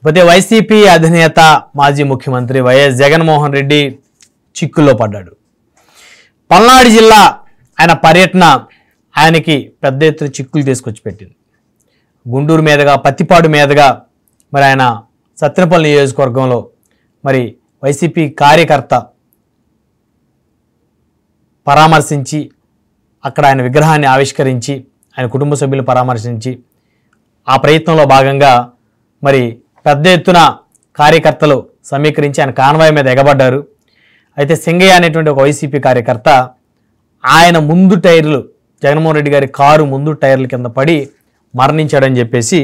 ఇకపోతే వైసీపీ అధినేత మాజీ ముఖ్యమంత్రి వైఎస్ జగన్మోహన్ రెడ్డి చిక్కుల్లో పడ్డాడు. పల్నాడు జిల్లా ఆయన పర్యటన ఆయనకి పెద్ద ఎత్తున చిక్కులు తీసుకొచ్చి పెట్టింది. గుంటూరు మీదుగా పత్తిపాడు మీదుగా మరి ఆయన సత్తెనపల్లి నియోజకవర్గంలో మరి వైసీపీ కార్యకర్త పరామర్శించి అక్కడ ఆయన విగ్రహాన్ని ఆవిష్కరించి ఆయన కుటుంబ సభ్యులు పరామర్శించి ఆ ప్రయత్నంలో భాగంగా మరి పెద్ద ఎత్తున కార్యకర్తలు సమీకరించి ఆయన కాన్వాయ్ మీద ఎగబడ్డారు. అయితే సింగయ్య అనేటువంటి ఒక వైసీపీ కార్యకర్త ఆయన ముందు టైర్లు జగన్మోహన్ రెడ్డి గారి కారు ముందు టైర్ల కింద పడి మరణించాడని చెప్పేసి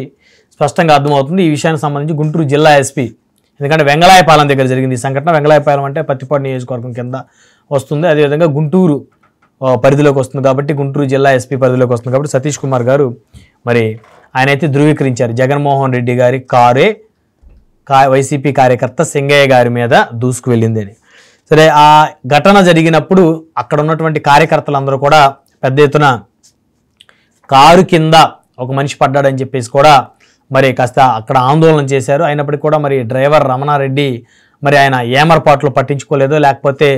స్పష్టంగా అర్థమవుతుంది. ఈ విషయానికి సంబంధించి గుంటూరు జిల్లా ఎస్పీ, ఎందుకంటే వెంగళాయపాలెం దగ్గర జరిగింది ఈ సంఘటన. వెంగళాయపాలెం అంటే పత్తిపాడు నియోజకవర్గం కింద వస్తుంది, అదేవిధంగా గుంటూరు పరిధిలోకి వస్తుంది కాబట్టి గుంటూరు జిల్లా ఎస్పీ పరిధిలోకి వస్తుంది కాబట్టి సతీష్ కుమార్ గారు మరి ఆయన అయితే ధృవీకరించారు జగన్మోహన్ రెడ్డి గారి కారే వైసీపీ కార్యకర్త సింగయ్య గారి మీద దూసుకు వెళ్ళింది అని. సరే, ఆ ఘటన జరిగినప్పుడు అక్కడ ఉన్నటువంటి కార్యకర్తలందరూ కూడా పెద్ద ఎత్తున కారు కింద ఒక మనిషి పడ్డాడని చెప్పేసి కూడా మరి కాస్త అక్కడ ఆందోళన చేశారు. అయినప్పటికీ కూడా మరి డ్రైవర్ రమణారెడ్డి మరి ఆయన ఏమరపాట్లు పట్టించుకోలేదు, లేకపోతే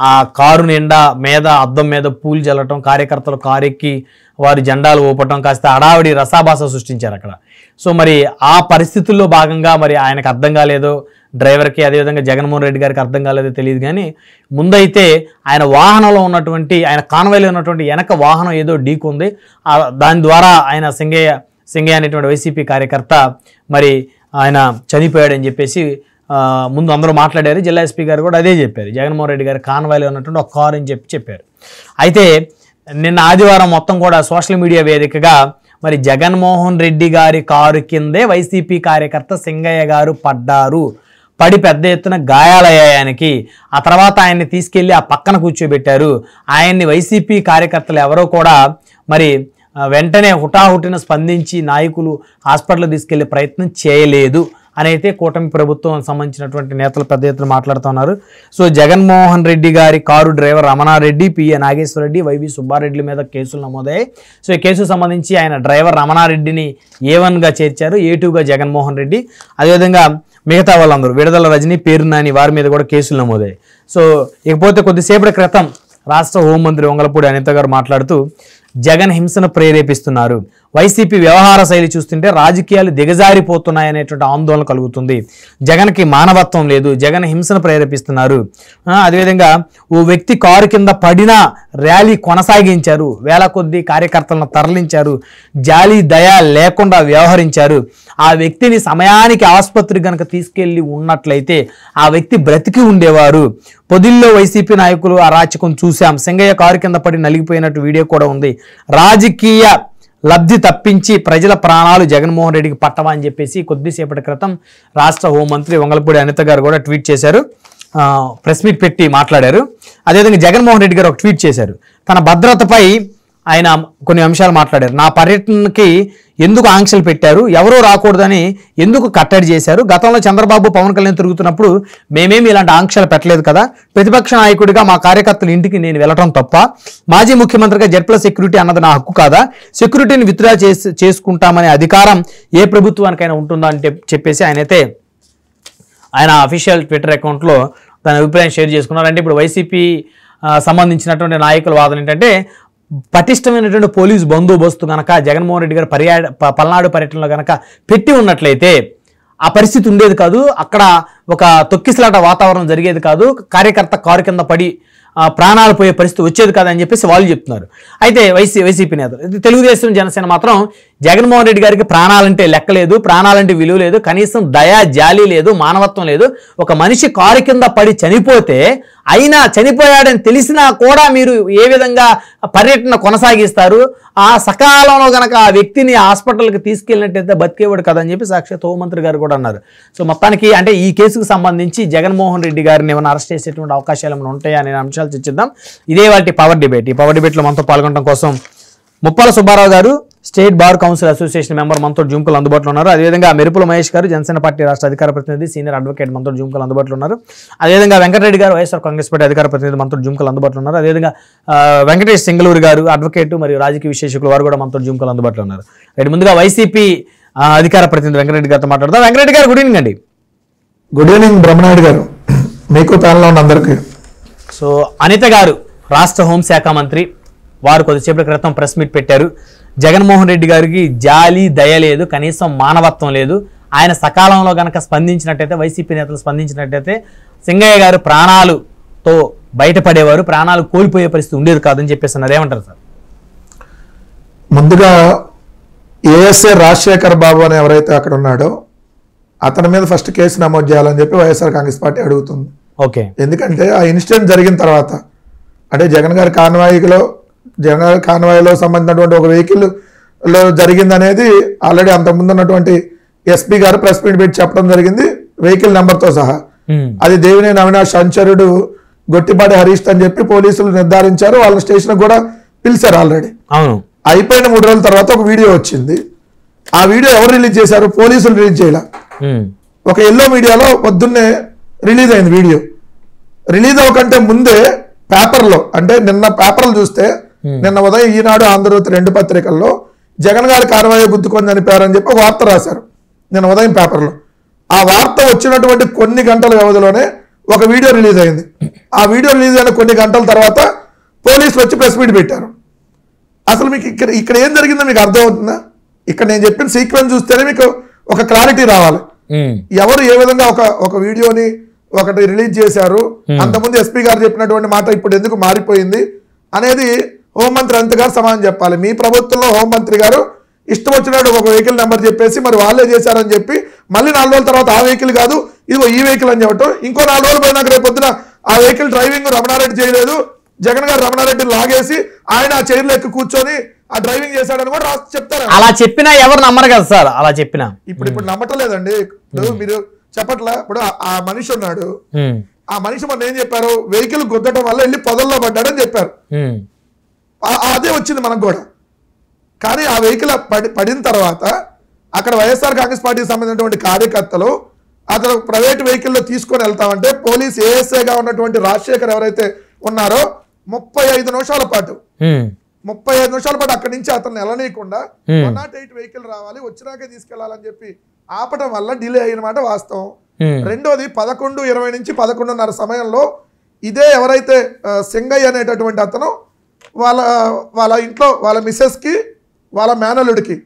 ఆ కారు నిండా మీద అద్దం మీద పూలు చల్లటం, కార్యకర్తలు కారు ఎక్కి వారి జెండాలు ఊపటం, కాస్త హడావిడి రసాభాస సృష్టించారు అక్కడ. సో మరి ఆ పరిస్థితుల్లో భాగంగా మరి ఆయనకు అర్థం కాలేదో, డ్రైవర్కి అదేవిధంగా జగన్మోహన్ రెడ్డి గారికి అర్థం కాలేదో తెలియదు కానీ ముందైతే ఆయన వాహనంలో ఉన్నటువంటి ఆయన కాన్వాయ్లో ఉన్నటువంటి వెనక వాహనం ఏదో ఢీకొంది. దాని ద్వారా ఆయన సింగయ్య అనేటువంటి వైసీపీ కార్యకర్త మరి ఆయన చనిపోయాడని చెప్పేసి ముందు అందరూ మాట్లాడారు. జిల్లా ఎస్పీ గారు కూడా అదే చెప్పారు, జగన్మోహన్ రెడ్డి గారి కాన్వాయ్లో ఉన్నటువంటి ఒక కారు అని చెప్పారు. అయితే నిన్న ఆదివారం మొత్తం కూడా సోషల్ మీడియా వేదికగా మరి జగన్మోహన్ రెడ్డి గారి కారు కిందే వైసీపీ కార్యకర్త సింగయ్య గారు పడి పెద్ద ఎత్తున గాయాలయ్యాయి ఆయనకి. ఆ తర్వాత ఆయన్ని తీసుకెళ్లి ఆ పక్కన కూర్చోబెట్టారు. ఆయన్ని వైసీపీ కార్యకర్తలు ఎవరో కూడా మరి వెంటనే హుటాహుటిన స్పందించి నాయకులు హాస్పిటల్ తీసుకెళ్లే ప్రయత్నం చేయలేదు అని అయితే కూటమి ప్రభుత్వం సంబంధించినటువంటి నేతలు పెద్ద ఎత్తున మాట్లాడుతున్నారు. సో జగన్మోహన్ రెడ్డి గారి car driver Ramana Reddy, PA Nageswara Reddy, YV Subba Reddy మీద కేసులు నమోదయ్యాయి. సో ఈ కేసుకు సంబంధించి ఆయన డ్రైవర్ రమణారెడ్డిని A1గా చేర్చారు, A2గా జగన్మోహన్ రెడ్డి, అదేవిధంగా మిగతా వాళ్ళందరూ విడుదల రజని, పేరు నాని వారి మీద కూడా కేసులు నమోదయ్యాయి. సో ఇకపోతే కొద్దిసేపటి క్రితం రాష్ట్ర హోంమంత్రి వంగలపూడి అనిత గారు మాట్లాడుతూ జగన్ హింసను ప్రేరేపిస్తున్నారు, వైసీపీ వ్యవహార శైలి చూస్తుంటే రాజకీయాలు దిగజారిపోతున్నాయనేటువంటి ఆందోళన కలుగుతుంది, జగన్కి మానవత్వం లేదు, జగన్ హింసను ప్రేరేపిస్తున్నారు. అదేవిధంగా ఓ వ్యక్తి కారు కింద పడినా ర్యాలీ కొనసాగించారు, వేల కొద్ది కార్యకర్తలను తరలించారు, జాలి దయ లేకుండా వ్యవహరించారు. ఆ వ్యక్తిని సమయానికి ఆసుపత్రికి కనుక తీసుకెళ్లి ఉన్నట్లయితే ఆ వ్యక్తి బ్రతికి ఉండేవారు. పొదిల్లో వైసీపీ నాయకులు అరాచకం చూశాం, సింగయ్య కారు కింద పడి నలిగిపోయినట్టు వీడియో కూడా ఉంది. రాజకీయ లబ్ధి తప్పించి ప్రజల ప్రాణాలు జగన్మోహన్ రెడ్డికి పట్టవా అని చెప్పేసి కొద్దిసేపటి క్రితం రాష్ట్ర హోంమంత్రి వంగలపూడి అనిత గారు కూడా ట్వీట్ చేశారు, ప్రెస్ మీట్ పెట్టి మాట్లాడారు. అదేవిధంగా జగన్మోహన్ రెడ్డి గారు ఒక ట్వీట్ చేశారు, తన భద్రతపై ఆయన కొన్ని అంశాలు మాట్లాడారు. నా పర్యటనకి ఎందుకు ఆంక్షలు పెట్టారు, ఎవరూ రాకూడదని ఎందుకు కట్టడి చేశారు, గతంలో చంద్రబాబు పవన్ కళ్యాణ్ తిరుగుతున్నప్పుడు మేమేమి ఇలాంటి ఆంక్షలు పెట్టలేదు కదా, ప్రతిపక్ష నాయకుడిగా మా కార్యకర్తల ఇంటికి నేను వెళ్ళటం తప్ప, మాజీ ముఖ్యమంత్రిగా జెడ్+ సెక్యూరిటీ అన్నది నా హక్కు కాదా, సెక్యూరిటీని విత్డ్రా చేసుకుంటామనే అధికారం ఏ ప్రభుత్వానికైనా ఉంటుందా అని చెప్పేసి ఆయన అఫీషియల్ ట్విట్టర్ అకౌంట్లో తన అభిప్రాయం షేర్ చేసుకున్నారు. అంటే ఇప్పుడు వైసీపీ సంబంధించినటువంటి నాయకుల వాదన ఏంటంటే పటిష్టమైనటువంటి పోలీసు బందోబస్తు కనుక జగన్మోహన్ రెడ్డి గారు పల్నాడు పర్యటనలో కనుక పెట్టి ఉన్నట్లయితే ఆ పరిస్థితి ఉండేది కాదు, అక్కడ ఒక తొక్కిసలాట వాతావరణం జరిగేది కాదు, కార్యకర్త కారు కింద పడి ప్రాణాలు పోయే పరిస్థితి వచ్చేది కాదని చెప్పేసి వాళ్ళు చెప్తున్నారు. అయితే వైసీపీ నేతలు, తెలుగుదేశం జనసేన మాత్రం జగన్మోహన్ రెడ్డి గారికి ప్రాణాలంటే లెక్కలేదు, ప్రాణాలంటే విలువ లేదు, కనీసం దయా జాలి లేదు, మానవత్వం లేదు. ఒక మనిషి కారు కింద పడి చనిపోతే అయినా చనిపోయాడని తెలిసినా కూడా మీరు ఏ విధంగా పర్యటన కొనసాగిస్తారు, ఆ సకాలంలో కనుక ఆ వ్యక్తిని హాస్పిటల్కి తీసుకెళ్ళినట్టయితే బతికేవాడు కదని చెప్పి సాక్షాత్ హోంమంత్రి గారు కూడా అన్నారు. సో మొత్తానికి అంటే ఈ కేసుకు సంబంధించి జగన్మోహన్ రెడ్డి గారిని ఏమైనా అరెస్ట్ చేసేటువంటి అవకాశాలు ఏమైనా ఉంటాయా అనే అంశాలు చర్చిద్దాం. ఇదే వాటి పవర్ డిబేట్. ఈ పవర్ డిబేట్లో మనతో పాల్గొనడం కోసం ముప్పాల సుబ్బారావు గారు, state bar council association member, మనతో జూమ్కల్ అందుబాటులో ఉన్నారు. అదేవిధంగా మెరుపుల మహేష్ గారు, జనసేన పార్టీ రాష్ట్ర అధికార ప్రతినిధి, సీనియర్ అడ్వకేట్, మనతో జూమ్కల్ అందుబాటులో ఉన్నారు. అదేవిధంగా వెంకటరెడ్డి గారు, వైఎస్ఆర్ కాంగ్రెస్ పార్టీ అధికార ప్రతినిధి, మనతో జూమ్కల్ అందుబాటులో ఉన్నారు. అదేవిధంగా వెంకటేష్ సింగళూరు గారు, అడ్వకేట్ మరియు రాజకీయ విశ్లేషకులు, వారు కూడా మనతో జూమ్కల్ అందుబాటులో ఉన్నారు. ముందుగా వైసీపీ అధికార ప్రతినిధి వెంకటరెడ్డి గారితో మాట్లాడదాం. వెంకటరెడ్డి గారు గుడ్ ఈవినింగ్ అండి. గుడ్ ఈవినింగ్ బ్రహ్మనాయుడు గారు, మీకు ప్యానల్లో ఉన్న అందరికీ. సో అనిత గారు రాష్ట్ర హోంశాఖ మంత్రి, వారు కొద్దిసేపటి క్రితం ప్రెస్ మీట్ పెట్టారు. జగన్మోహన్ రెడ్డి గారికి జాలి దయ లేదు, కనీసం మానవత్వం లేదు. ఆయన సకాలంలో గనక స్పందించినట్టయితే, వైసీపీ నేతలు స్పందించినట్టయితే సింగయ్య గారు ప్రాణాలతో బయటపడేవారు, ప్రాణాలు కోల్పోయే పరిస్థితి ఉండేది కాదని చెప్పేసి అన్నారు. ఏమంటారు సార్? ముందుగా ఏఎస్ఏ రాజశేఖర్ బాబు అని ఎవరైతే అక్కడ ఉన్నాడో అతని మీద ఫస్ట్ కేసు నమోదు చేయాలని చెప్పి వైఎస్ఆర్ కాంగ్రెస్ పార్టీ అడుగుతుంది. ఓకే. ఎందుకంటే ఆ ఇన్సిడెంట్ జరిగిన తర్వాత, అంటే జగన్ గారి కాన్వాయ్లో సంబంధించినటువంటి ఒక వెహికల్లో జరిగిందనేది ఆల్రెడీ అంతకుముందు ఉన్నటువంటి ఎస్పీ గారు ప్రెస్ మీట్ పెట్టి చెప్పడం జరిగింది, వెహికల్ నెంబర్తో సహా. అది దేవినేని అవినాష్ అనుచరుడు గొట్టిపాటి హరీష్ అని చెప్పి పోలీసులు నిర్ధారించారు. వాళ్ళ స్టేషన్ కూడా పిలిచారు ఆల్రెడీ. అయిపోయిన 3 రోజుల తర్వాత ఒక వీడియో వచ్చింది. ఆ వీడియో ఎవరు రిలీజ్ చేశారు? పోలీసులు రిలీజ్ చేయాల. ఒక ఎల్లో మీడియాలో పొద్దున్నే రిలీజ్ అయింది వీడియో. రిలీజ్ అవ్వకంటే ముందే పేపర్లో, అంటే నిన్న పేపర్లు చూస్తే నిన్న ఉదయం ఈనాడు, ఆంధ్రజ్యోతి 2 పత్రికల్లో జగన్ గారి కార్యవాహి గుద్దుకొని చనిపోయారని చెప్పి ఒక వార్త రాశారు నిన్న ఉదయం పేపర్లో. ఆ వార్త వచ్చినటువంటి కొన్ని గంటల వ్యవధిలోనే ఒక వీడియో రిలీజ్ అయింది. ఆ వీడియో రిలీజ్ అయిన కొన్ని గంటల తర్వాత పోలీసులు వచ్చి ప్రెస్ మీట్ పెట్టారు. అసలు మీకు ఇక్కడ ఏం జరిగిందో మీకు అర్థమవుతుందా? ఇక్కడ నేను చెప్పిన సీక్వెన్స్ చూస్తేనే మీకు ఒక క్లారిటీ రావాలి. ఎవరు ఏ విధంగా ఒక వీడియోని ఒకటి రిలీజ్ చేశారు, అంతకుముందు ఎస్పీ గారు చెప్పినటువంటి మాట ఇప్పుడు ఎందుకు మారిపోయింది అనేది హోంమంత్రి అనిత గారు సమాధానం చెప్పాలి. మీ ప్రభుత్వంలో హోంమంత్రి గారు ఇష్టం వచ్చినట్టు ఒక వెహికల్ నెంబర్ చెప్పేసి మరి వాళ్ళే చేశారని చెప్పి మళ్ళీ 4 రోజుల తర్వాత ఆ వెహికల్ కాదు ఇదిగో ఈ వెహికల్ అని చెప్పటం, ఇంకో 4 రోజులు పోయినాక రేపు పొద్దున ఆ వెహికల్ డ్రైవింగ్ రమణారెడ్డి చేయలేదు, జగన్ గారు రమణారెడ్డిని లాగేసి ఆయన ఆ చైర్లో ఎక్కి కూర్చొని ఆ డ్రైవింగ్ చేశాడని కూడా చెప్తారు. అలా చెప్పినా ఎవరు నమ్మరు కదా సార్. అలా చెప్పినా ఇప్పుడు నమ్మటలేదండి. ఇప్పుడు మీరు చెప్పట్లా, ఇప్పుడు ఆ మనిషి ఉన్నాడు, ఆ మనిషి మన ఏం చెప్పారు? వెహికల్ గుద్దటం వల్ల వెళ్ళి పొదల్లో పడ్డాడని చెప్పారు. అదే వచ్చింది మనకు కూడా. కానీ ఆ వెహికల్ పడిన తర్వాత అక్కడ వైఎస్ఆర్ కాంగ్రెస్ పార్టీకి సంబంధించినటువంటి కార్యకర్తలు అతను ప్రైవేట్ వెహికల్లో తీసుకొని వెళ్తామంటే పోలీస్ ఏఎస్ఐగా ఉన్నటువంటి రాజశేఖర్ ఎవరైతే ఉన్నారో 35 నిమిషాల పాటు అక్కడి నుంచి అతను వెళ్ళనీయకుండా 108 వెహికల్ రావాలి, వచ్చినాకే తీసుకెళ్లాలని చెప్పి ఆపటం వల్ల డిలే అయిన మాట వాస్తవం. రెండోది 11:20 నుంచి 11:30 సమయంలో ఇదే ఎవరైతే సింగయ్య అనేటటువంటి అతను వాళ్ళ ఇంట్లో వాళ్ళ మిస్సెస్కి వాళ్ళ మేనల్లుడికి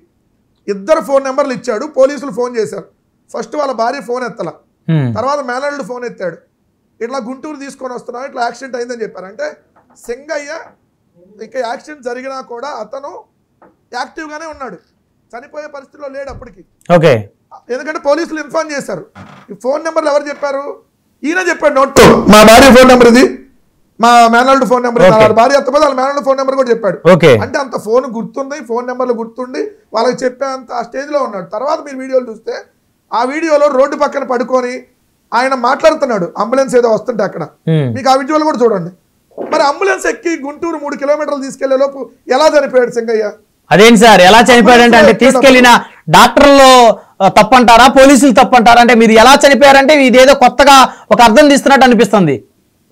2 ఫోన్ నెంబర్లు ఇచ్చాడు. పోలీసులు ఫోన్ చేశారు. ఫస్ట్ వాళ్ళ భార్య ఫోన్ ఎత్తల, తర్వాత మేనల్లుడు ఫోన్ ఎత్తాడు. ఇట్లా గుంటూరు తీసుకొని వస్తున్నా, ఇట్లా యాక్సిడెంట్ అయిందని చెప్పారు. అంటే సింగయ్య ఇక యాక్సిడెంట్ జరిగినా కూడా అతను యాక్టివ్గానే ఉన్నాడు, చనిపోయే పరిస్థితిలో లేడు అప్పటికి. ఓకే. ఎందుకంటే పోలీసులు ఇన్ఫార్మ్ చేశారు. ఈ ఫోన్ నెంబర్లు ఎవరు చెప్పారు? ఈయన చెప్పాడు నోట్తో, మా భార్య ఫోన్ నెంబర్ ఇది, మా మేనల్డ్ ఫోన్ నెంబర్, వాళ్ళ భార్య ఎత్తపోతే వాళ్ళ మేనల్డ్ ఫోన్ నెంబర్ కూడా చెప్పాడు. అంటే అంత ఫోన్ గుర్తుంది, ఫోన్ నెంబర్లు గుర్తుండి వాళ్ళకి చెప్పే అంత ఆ స్టేజ్లో ఉన్నాడు. తర్వాత మీరు వీడియోలు చూస్తే ఆ వీడియోలో రోడ్డు పక్కన పడుకొని ఆయన మాట్లాడుతున్నాడు, అంబులెన్స్ ఏదో వస్తుంటే అక్కడ. మీకు ఆ వీడియోలు కూడా చూడండి. మరి అంబులెన్స్ ఎక్కి గుంటూరు 3 కిలోమీటర్లు తీసుకెళ్లే లోపు ఎలా చనిపోయాడు సింగయ్య? అదేంటి సార్, ఎలా చనిపోయాడంటే అంటే తీసుకెళ్లిన డాక్టర్లు తప్పంటారా, పోలీసులు తప్పంటారా? అంటే మీరు ఎలా చనిపోయారంటే ఇదేదో కొత్తగా ఒక అర్థం తీస్తున్నట్టు అనిపిస్తుంది.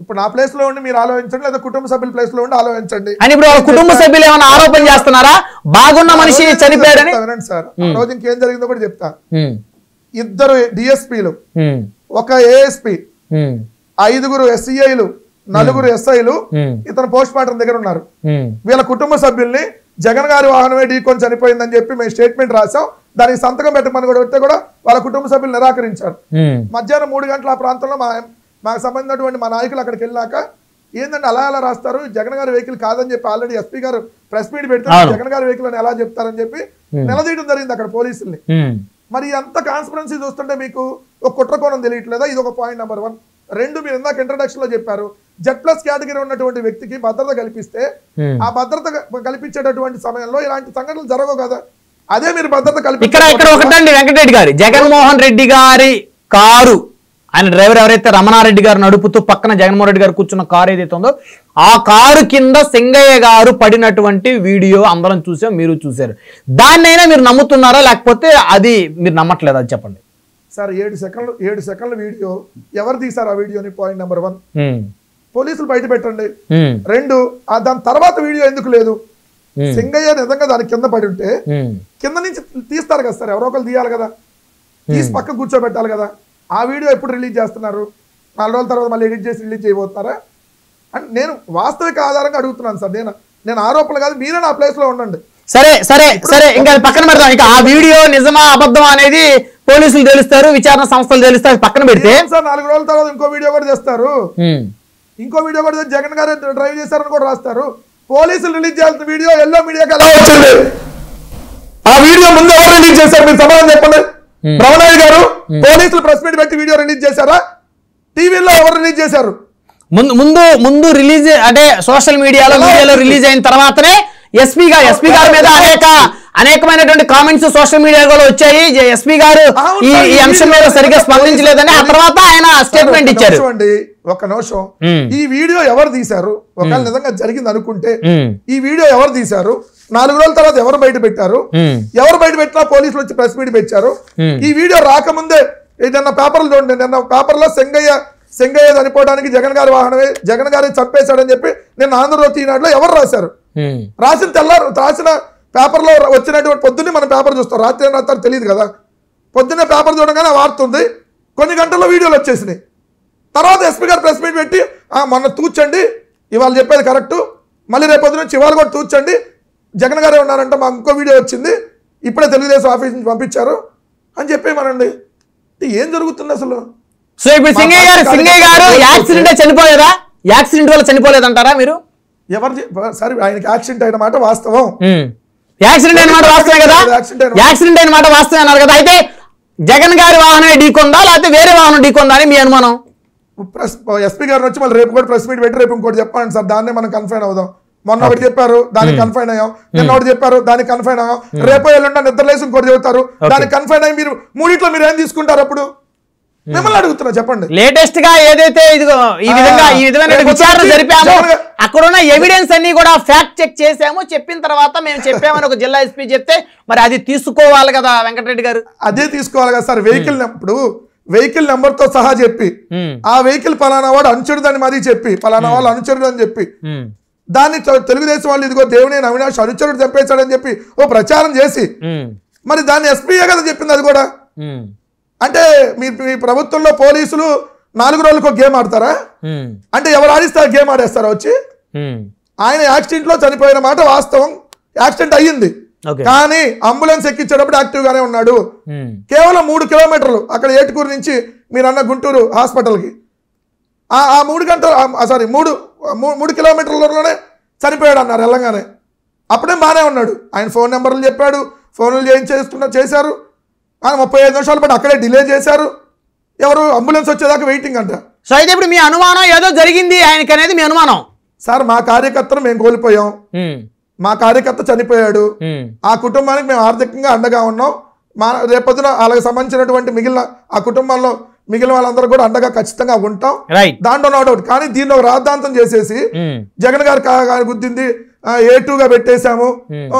ఇప్పుడు నా ప్లేస్ లో ఉండి మీరు ఆలోచించండి, లేదా కుటుంబ సభ్యుల ప్లేస్ లో ఉండి ఆలోచించండి. అని ఇప్పుడు వాళ్ళ కుటుంబ సభ్యులు ఏమైనా ఆరోపణ చేస్తున్నారా బాగున్న మనిషి చనిపోయాడని? సార్ ఆ రోజు ఇంకేం జరిగిందో కూడా చెప్తా. 2 డిఎస్పీలు, ఒక ఏఎస్పీ, 5 ఎస్సీఐలు, 4 ఎస్ఐలు ఇతను పోస్ట్ మార్టం దగ్గర ఉన్నారు. వీళ్ళ కుటుంబ సభ్యుల్ని జగన్ గారి వాహనమే ఢీకొని చనిపోయిందని చెప్పి మేము స్టేట్మెంట్ రాసాం, దానికి సంతకం పెట్టమని కూడా వస్తే కూడా వాళ్ళ కుటుంబ సభ్యులు నిరాకరించారు. మధ్యాహ్నం 3 గంటల ఆ ప్రాంతంలో మాకు సంబంధించినటువంటి మా నాయకులు అక్కడికి వెళ్ళాక ఏంటంటే అలా రాస్తారు, జగన్ గారి వెహికల్ కాదని చెప్పి ఆల్రెడీ ఎస్పీ గారు ప్రెస్ మీట్ పెడితే జగన్ గారి వెహికల్ అని ఎలా చెప్తారని చెప్పి నిలదీయడం జరిగింది అక్కడ పోలీసుల్ని. మరి అంత కాన్స్పరెన్సీ చూస్తుంటే మీకు ఒక కుట్రకోణం తెలియట్లేదా? ఇది ఒక పాయింట్ నెంబర్ 1. 2, మీరు ఇందాక ఇంట్రడక్షన్ లో చెప్పారు, Z+ కేటగిరీ ఉన్నటువంటి వ్యక్తికి భద్రత కల్పిస్తే ఆ భద్రత కల్పించేటటువంటి సమయంలో ఇలాంటి సంఘటనలు జరగవు కదా. అదే మీరు భద్రత కల్పించారు. ఇక్కడ ఒకటండి వెంకటరెడ్డి గారి, జగన్మోహన్ రెడ్డి గారి కారు, ఆయన డ్రైవర్ ఎవరైతే రమణారెడ్డి గారు నడుపుతూ పక్కన జగన్మోహన్ రెడ్డి గారు కూర్చున్న కారు ఏదైతే ఉందో ఆ కారు కింద సింగయ్య గారు పడినటువంటి వీడియో అందరం చూసాం, మీరు చూసారు. దాన్నైనా మీరు నమ్ముతున్నారా లేకపోతే అది మీరు నమ్మట్లేదా? అది చెప్పండి సార్. 7 సెకండ్ల వీడియో ఎవరు తీసారు? ఆ వీడియోని పాయింట్ నెంబర్ 1 పోలీసులు బయట పెట్టండి. 2 దాని తర్వాత వీడియో ఎందుకు లేదు? సింగయ్య నిజంగా దాని కింద పడి ఉంటే కింద నుంచి తీస్తారు కదా సార్, ఎవరో ఒకరు తీయాలి కదా, తీసి పక్క కూర్చోబెట్టాలి కదా. ఆ వీడియో ఎప్పుడు రిలీజ్ చేస్తున్నారు? 4 రోజుల తర్వాత మళ్ళీ ఎడిట్ చేసి రిలీజ్ చేయబోతున్నారా? అంటే నేను వాస్తవిక ఆధారంగా అడుగుతున్నాను సార్. నేను ఆరోపణలు కాదు, మీరే నా ప్లేస్ లో ఉండండి. సరే సరే సరే, ఇంకా పక్కన పెడతాం. ఇక ఆ వీడియో నిజమా అబద్ధమా అనేది పోలీసులు తెలుస్తారు, విచారణ సంస్థలు తెలుస్తారు. పక్కన పెడితే సార్ 4 రోజుల తర్వాత ఇంకో వీడియో కూడా చేస్తారు, ఇంకో వీడియో కూడా జగన్ గారు డ్రైవ్ చేశారని కూడా రాస్తారు. పోలీసులు రిలీజ్ చేయాల్సిన వీడియో ఎల్లో మీడియాకి ఎలా వచ్చింది? ఆ వీడియో ముందు ఎవరు రిలీజ్ చేశారు? మీరు సమాధానం చెప్పండి. బ్రహ్మనాయుడు గారు పోలీసులు ప్రెస్ మీట్ పెట్టి వీడియో రిలీజ్ చేశారా? టీవీలో ఎవరు రిలీజ్ చేశారు? ముందు రిలీజ్ అంటే సోషల్ మీడియాలో రిలీజ్ అయిన తర్వాతనే ఎస్పీ గారి మీద అనేకమైనటువంటి కామెంట్స్ సోషల్ మీడియాలో వచ్చాయి. ఎస్పీ గారు ఈ అంశం మీద సరిగ్గా స్పందించలేదని ఆ తర్వాత ఆయన స్టేట్మెంట్ ఇచ్చారు. ఒక నిమిషం, ఈ వీడియో ఎవరు తీశారు? ఒకవేళ నిజంగా జరిగింది అనుకుంటే ఈ వీడియో ఎవరు తీశారు? 4 రోజుల తర్వాత ఎవరు బయట పెట్టారు? ఎవరు బయట పెట్టినా పోలీసులు వచ్చి ప్రెస్ మీట్ పెట్టారు. ఈ వీడియో రాకముందే నిన్న పేపర్లు చూడండి, నిన్న పేపర్లో సింగయ్య చనిపోవడానికి జగన్ గారి వాహనమే, జగన్ గారిని చంపేశాడని చెప్పి నిన్న ఆంధ్రజ్యోతి ఈనాడులో ఎవరు రాశారు? రాసిన పేపర్లో వచ్చినటువంటి పొద్దున్నే మనం పేపర్ చూస్తాం, రాత్రి ఏం రాస్తారో తెలియదు కదా. పొద్దున్నే పేపర్ చూడగానే వార్త ఉంది, కొన్ని గంటల్లో వీడియోలు వచ్చేసినాయి. తర్వాత ఎస్పీ గారు ప్రెస్ మీట్ పెట్టి మొన్న తూచండి, ఇవాళ చెప్పేది కరెక్టు, మళ్ళీ రేపు పొద్దున నుంచి ఇవాళ కూడా తూచండి, జగన్ గారే ఉన్నారంట, మాకు ఇంకో వీడియో వచ్చింది, ఇప్పుడే తెలుగుదేశం ఆఫీస్ నుంచి పంపించారు అని చెప్పేమనండి. ఏం జరుగుతుంది అసలు? సో ఇప్పుడు సింగయ్య గారు యాక్సిడెంట్ చనిపోలేదా? యాక్సిడెంట్ వల్ల చనిపోలేదంటారా మీరు? ఎవరు సరే, ఆయనకి యాక్సిడెంట్ అయిన మాట వాస్తవం, యాక్సిడెంట్ అయిన మాట వాస్తవే కదా, యాక్సిడెంట్ అయిన మాట వాస్తవే అన్నారు కదా. అయితే జగన్ గారి వాహనం ఢీకొందా లేకపోతే వేరే వాహనం ఢీకొందా అని మీ అనుమానం? ఎస్పీ గారిని వచ్చి మళ్ళీ రేపు కూడా ప్రెస్ మీట్ పెట్టి రేపు ఇంకోటి చెప్పండి సార్, దాన్నే మనం కన్ఫైన్ అవుదాం. మొన్న ఒకటి చెప్పారు, దానికి కన్ఫైన్ అయ్యాం, నిన్న ఒకటి చెప్పారు, దానికి కన్ఫైన్ అయ్యాం, రేపు ఎల్లుండి నిద్రలేసి ఇంకోటి చెబుతారు, దానికి కన్ఫైన్ అయ్యి మీరు మూడిట్లో మీరు ఏం తీసుకుంటారు? అప్పుడు మిమ్మల్ని అడుగుతున్నా, చెప్పండి. లేటెస్ట్ గా ఏదైతే ఈ విధమైన విచారణ జరిపామో అక్కడున్న ఎవిడెన్స్ అన్ని కూడా ఫ్యాక్ట్ చెక్ చేసాము, చెప్పిన తర్వాత మేము చెప్పామని ఒక జిల్లా ఎస్పీ చెప్తే మరి అది తీసుకోవాలి కదా వెంకటరెడ్డి గారు? అదే తీసుకోవాలి కదా సార్. వెహికల్ నెంబర్ తో సహా చెప్పి ఆ వెహికల్ పలానా వాడు అనుచరుదని మరి చెప్పి పలానా వాళ్ళు అనుచరుడు అని చెప్పి దాన్ని తెలుగుదేశం వాళ్ళు ఇదిగో దేవినేని అవినాష్ అనుచరుడు చంపేశాడని చెప్పి ఓ ప్రచారం చేసి మరి దాన్ని ఎస్పీయే కదా చెప్పింది. అది కూడా అంటే మీ ప్రభుత్వంలో పోలీసులు 4 రోజులకు గేమ్ ఆడతారా? అంటే ఎవరు ఆడిస్తే గేమ్ ఆడేస్తారా వచ్చి? ఆయన యాక్సిడెంట్ లో చనిపోయిన మాట వాస్తవం, యాక్సిడెంట్ అయ్యింది, కానీ అంబులెన్స్ ఎక్కించేటప్పుడు యాక్టివ్ గానే ఉన్నాడు. కేవలం 3 కిలోమీటర్లు అక్కడ ఏటుకూరు నుంచి మీరన్న గుంటూరు హాస్పిటల్కి ఆ 3 కిలోమీటర్లలోనే చనిపోయాడు అన్నారు వెళ్ళంగానే. అప్పుడే బాగానే ఉన్నాడు, ఆయన ఫోన్ నెంబర్లు చెప్పాడు, ఫోన్లు చేశారు. 35 నిమిషాలు బట్టి అక్కడే డిలే చేశారు, ఎవరు అంబులెన్స్ వచ్చేదాకా వెయిటింగ్ అంట. సో అయితే ఇప్పుడు మీ అనుమానం ఏదో జరిగింది ఆయనకి అనేది మీ అనుమానం? సార్ మా కార్యకర్తను మేము కోల్పోయాం, మా కార్యకర్త చనిపోయాడు, ఆ కుటుంబానికి మేము ఆర్థికంగా అండగా ఉన్నాం. రేపొద్దున వాళ్ళకి సంబంధించినటువంటి మిగిలిన ఆ కుటుంబంలో మిగిలిన వాళ్ళందరూ కూడా అండగా ఖచ్చితంగా ఉంటాం, దాంట్లో నో డౌట్. కానీ దీన్ని ఒక రాద్ధాంతం చేసేసి జగన్ గారు గుద్దింది A2గా పెట్టేశాము,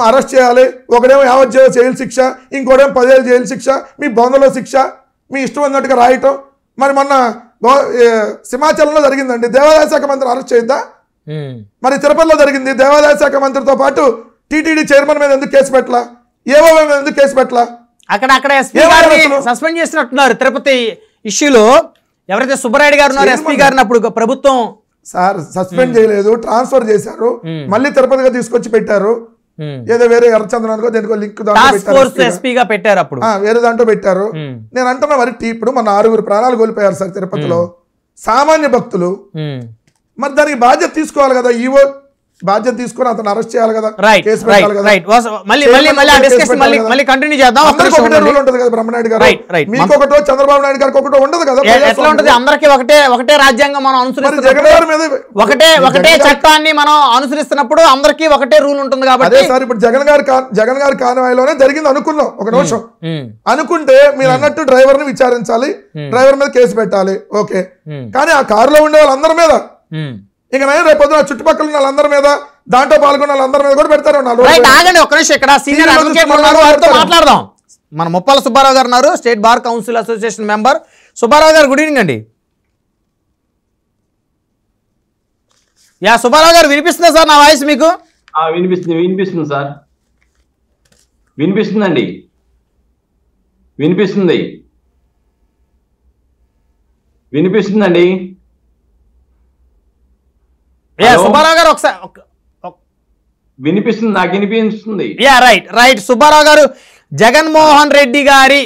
అరెస్ట్ చేయాలి, ఒకడేమో యావజ్జీవ జైలు శిక్ష, ఇంకోటేమో 10 ఏళ్ళు జైలు శిక్ష, మీ బొందలో శిక్ష, మీ ఇష్టం అన్నట్టుగా రాయటం. మరి మొన్న సింహాచలంలో జరిగిందండి, దేవాదాయ శాఖ మంత్రి అరెస్ట్ చేయొద్దా? మరి తిరుపతిలో జరిగింది, దేవాదాయ శాఖ మంత్రితో పాటు టీటీడీ చైర్మన్ మీద ఎందుకు కేసు పెట్టలా, ఏవో మీద ఎందుకు కేసు పెట్టలా? అక్కడ ఎస్పీ గారిని సస్పెండ్ చేసినట్టున్నారు తిరుపతి ఇష్యూలో. ఎవరైతే సుబ్బరాయుడు గారు ఉన్నారు ఎస్పీ గారిని అప్పుడు ప్రభుత్వం సార్ సస్పెండ్ చేయలేదు, ట్రాన్స్ఫర్ చేశారు, మళ్ళీ తిరుపతిగా తీసుకొచ్చి పెట్టారు. ఏదో వేరే ఎర్రచంద్రానికో దేనికో లింక్ ఎస్పీగా పెట్టారు, అప్పుడు వేరే దాంట్లో పెట్టారు. నేను అంటున్నా మరి ఇప్పుడు మన 6 ప్రాణాలు కోల్పోయారు సార్ తిరుపతిలో, సామాన్య భక్తులు. మరి దానికి బాధ్యత తీసుకోవాలి కదా, ఈవో బాధ్యత తీసుకొని అతను అరెస్ట్ చేయాలి కదా, కేసు పెట్టాలి కదా. బ్రహ్మనాయుడు గారు మీకు ఒకటో చంద్రబాబు నాయుడు గారికి ఒకటో ఉండదు కదా, ఎట్లా ఉంటది? అందరికి ఒకటే రాజ్యాంగం మనం అనుసరిస్తున్నప్పుడు, ఒకటే చట్టాన్ని మనం అనుసరిస్తున్నప్పుడు అందరికి ఒకటే రూల్ ఉంటుంది కాబట్టి. అదే సార్ ఇప్పుడు జగన్ గారి కాన్వాయ్లోనే జరిగింది అనుకున్నాం ఒక నిమిషం. అనుకుంటే మీరు అన్నట్టు డ్రైవర్ ని విచారించాలి, డ్రైవర్ మీద కేసు పెట్టాలి, ఓకే. కానీ ఆ కారులో ఉండే వాళ్ళందరి మీద ఇక రేపు పొద్దున చుట్టుపక్కల ఉన్న వాళ్ళందరి మీద, దాంట్లో పాల్గొన్న వాళ్ళందరి మీద కూడా పెడతారు. ఆగండి ఒక్క నిమిషం, ఇక్కడ సీనియర్ అడ్వకేట్ ఉన్నారు, వారితో మాట్లాడదాం. మన ముప్పాల సుబ్బారావు గారు ఉన్నారు, state bar council association member. Subbarao గారు గుడ్ ఈవినింగ్ అండి. సుబ్బారావు గారు వినిపిస్తుందా సార్ నా వాయిస్ మీకు? వినిపిస్తుంది సార్, వినిపిస్తుందండి, వినిపిస్తుందండి. సుబ్బారావు గారు ఒకసారి వినిపిస్తుంది, నాకు వినిపిస్తుంది. రైట్ సుబ్బారావు గారు, జగన్మోహన్ రెడ్డి గారి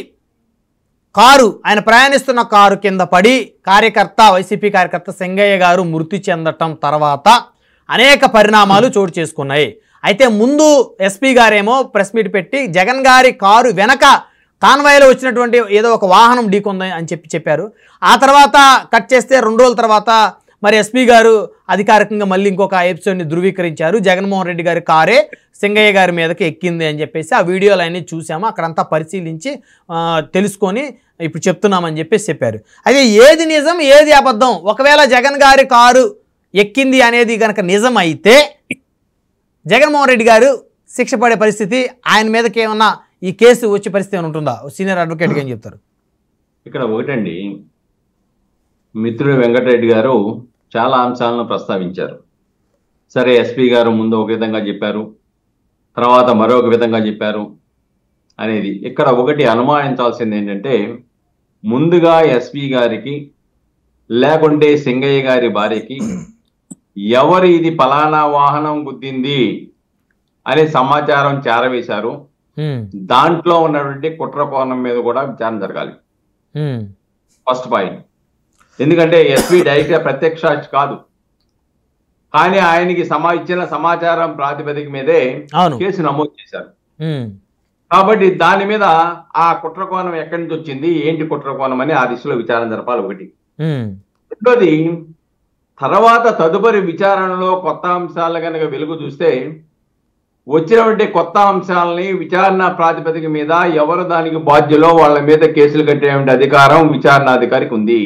కారు, ఆయన ప్రయాణిస్తున్న కారు కింద పడి వైసీపీ కార్యకర్త సింగయ్య గారు మృతి చెందటం తర్వాత అనేక పరిణామాలు చోటు చేసుకున్నాయి. అయితే ముందు ఎస్పీ గారేమో ప్రెస్ మీట్ పెట్టి జగన్ గారి కారు వెనక కాన్వాయ్లో వచ్చినటువంటి ఏదో ఒక వాహనం ఢీకొంది అని చెప్పారు. ఆ తర్వాత కట్ చేస్తే 2 రోజుల తర్వాత మరి ఎస్పీ గారు అధికారికంగా మళ్ళీ ఇంకొక ఎపిసోడ్ని ధృవీకరించారు. జగన్మోహన్ రెడ్డి గారి కారే సింగయ్య గారి మీదకి ఎక్కింది అని చెప్పేసి ఆ వీడియోలు అన్నీ చూసాము, అక్కడంతా పరిశీలించి తెలుసుకొని ఇప్పుడు చెప్తున్నామని చెప్పారు. అయితే ఏది నిజం ఏది అబద్ధం? ఒకవేళ జగన్ గారి కారు ఎక్కింది అనేది కనుక నిజం అయితే జగన్మోహన్ రెడ్డి గారు శిక్ష పడే పరిస్థితి, ఆయన మీదకి ఏమన్నా ఈ కేసు వచ్చే పరిస్థితి ఏమైనా ఉంటుందా? సీనియర్ అడ్వకేట్గా ఏం చెప్తారు? ఇక్కడ ఒకటండి, మిత్రుడు వెంకటరెడ్డి గారు చాలా అంశాలను ప్రస్తావించారు. సరే, ఎస్పీ గారు ముందు ఒక విధంగా చెప్పారు, తర్వాత మరొక విధంగా చెప్పారు అనేది. ఇక్కడ ఒకటి అనుమానించాల్సింది ఏంటంటే, ముందుగా ఎస్పీ గారికి లేకుంటే సింగయ్య గారి భార్యకి ఎవరు ఇది పలానా వాహనం గుద్దింది అనే సమాచారం చేరవేశారు. దాంట్లో ఉన్నటువంటి కుట్ర కోణం మీద కూడా విచారణ జరగాలి, ఫస్ట్ పాయింట్. ఎందుకంటే ఎస్పీ డైరెక్ట్ గా ప్రత్యక్ష సాక్షి కాదు, కానీ ఆయనకి ఇచ్చిన సమాచారం ప్రాతిపదిక మీదే కేసు నమోదు చేశారు. కాబట్టి దాని మీద ఆ కుట్ర కోణం ఎక్కడి నుంచి వచ్చింది, ఏంటి కుట్ర కోణం అని ఆ దిశలో విచారణ జరపాలి ఒకటి. రెండోది, తర్వాత తదుపరి విచారణలో కొత్త అంశాలు కనుక వెలుగు చూస్తే వచ్చినటువంటి కొత్త అంశాలని విచారణ ప్రాతిపదిక మీద ఎవరు దానికి బాధ్యులో వాళ్ళ మీద కేసులు కట్టేటువంటి అధికారం విచారణాధికారికి ఉంది.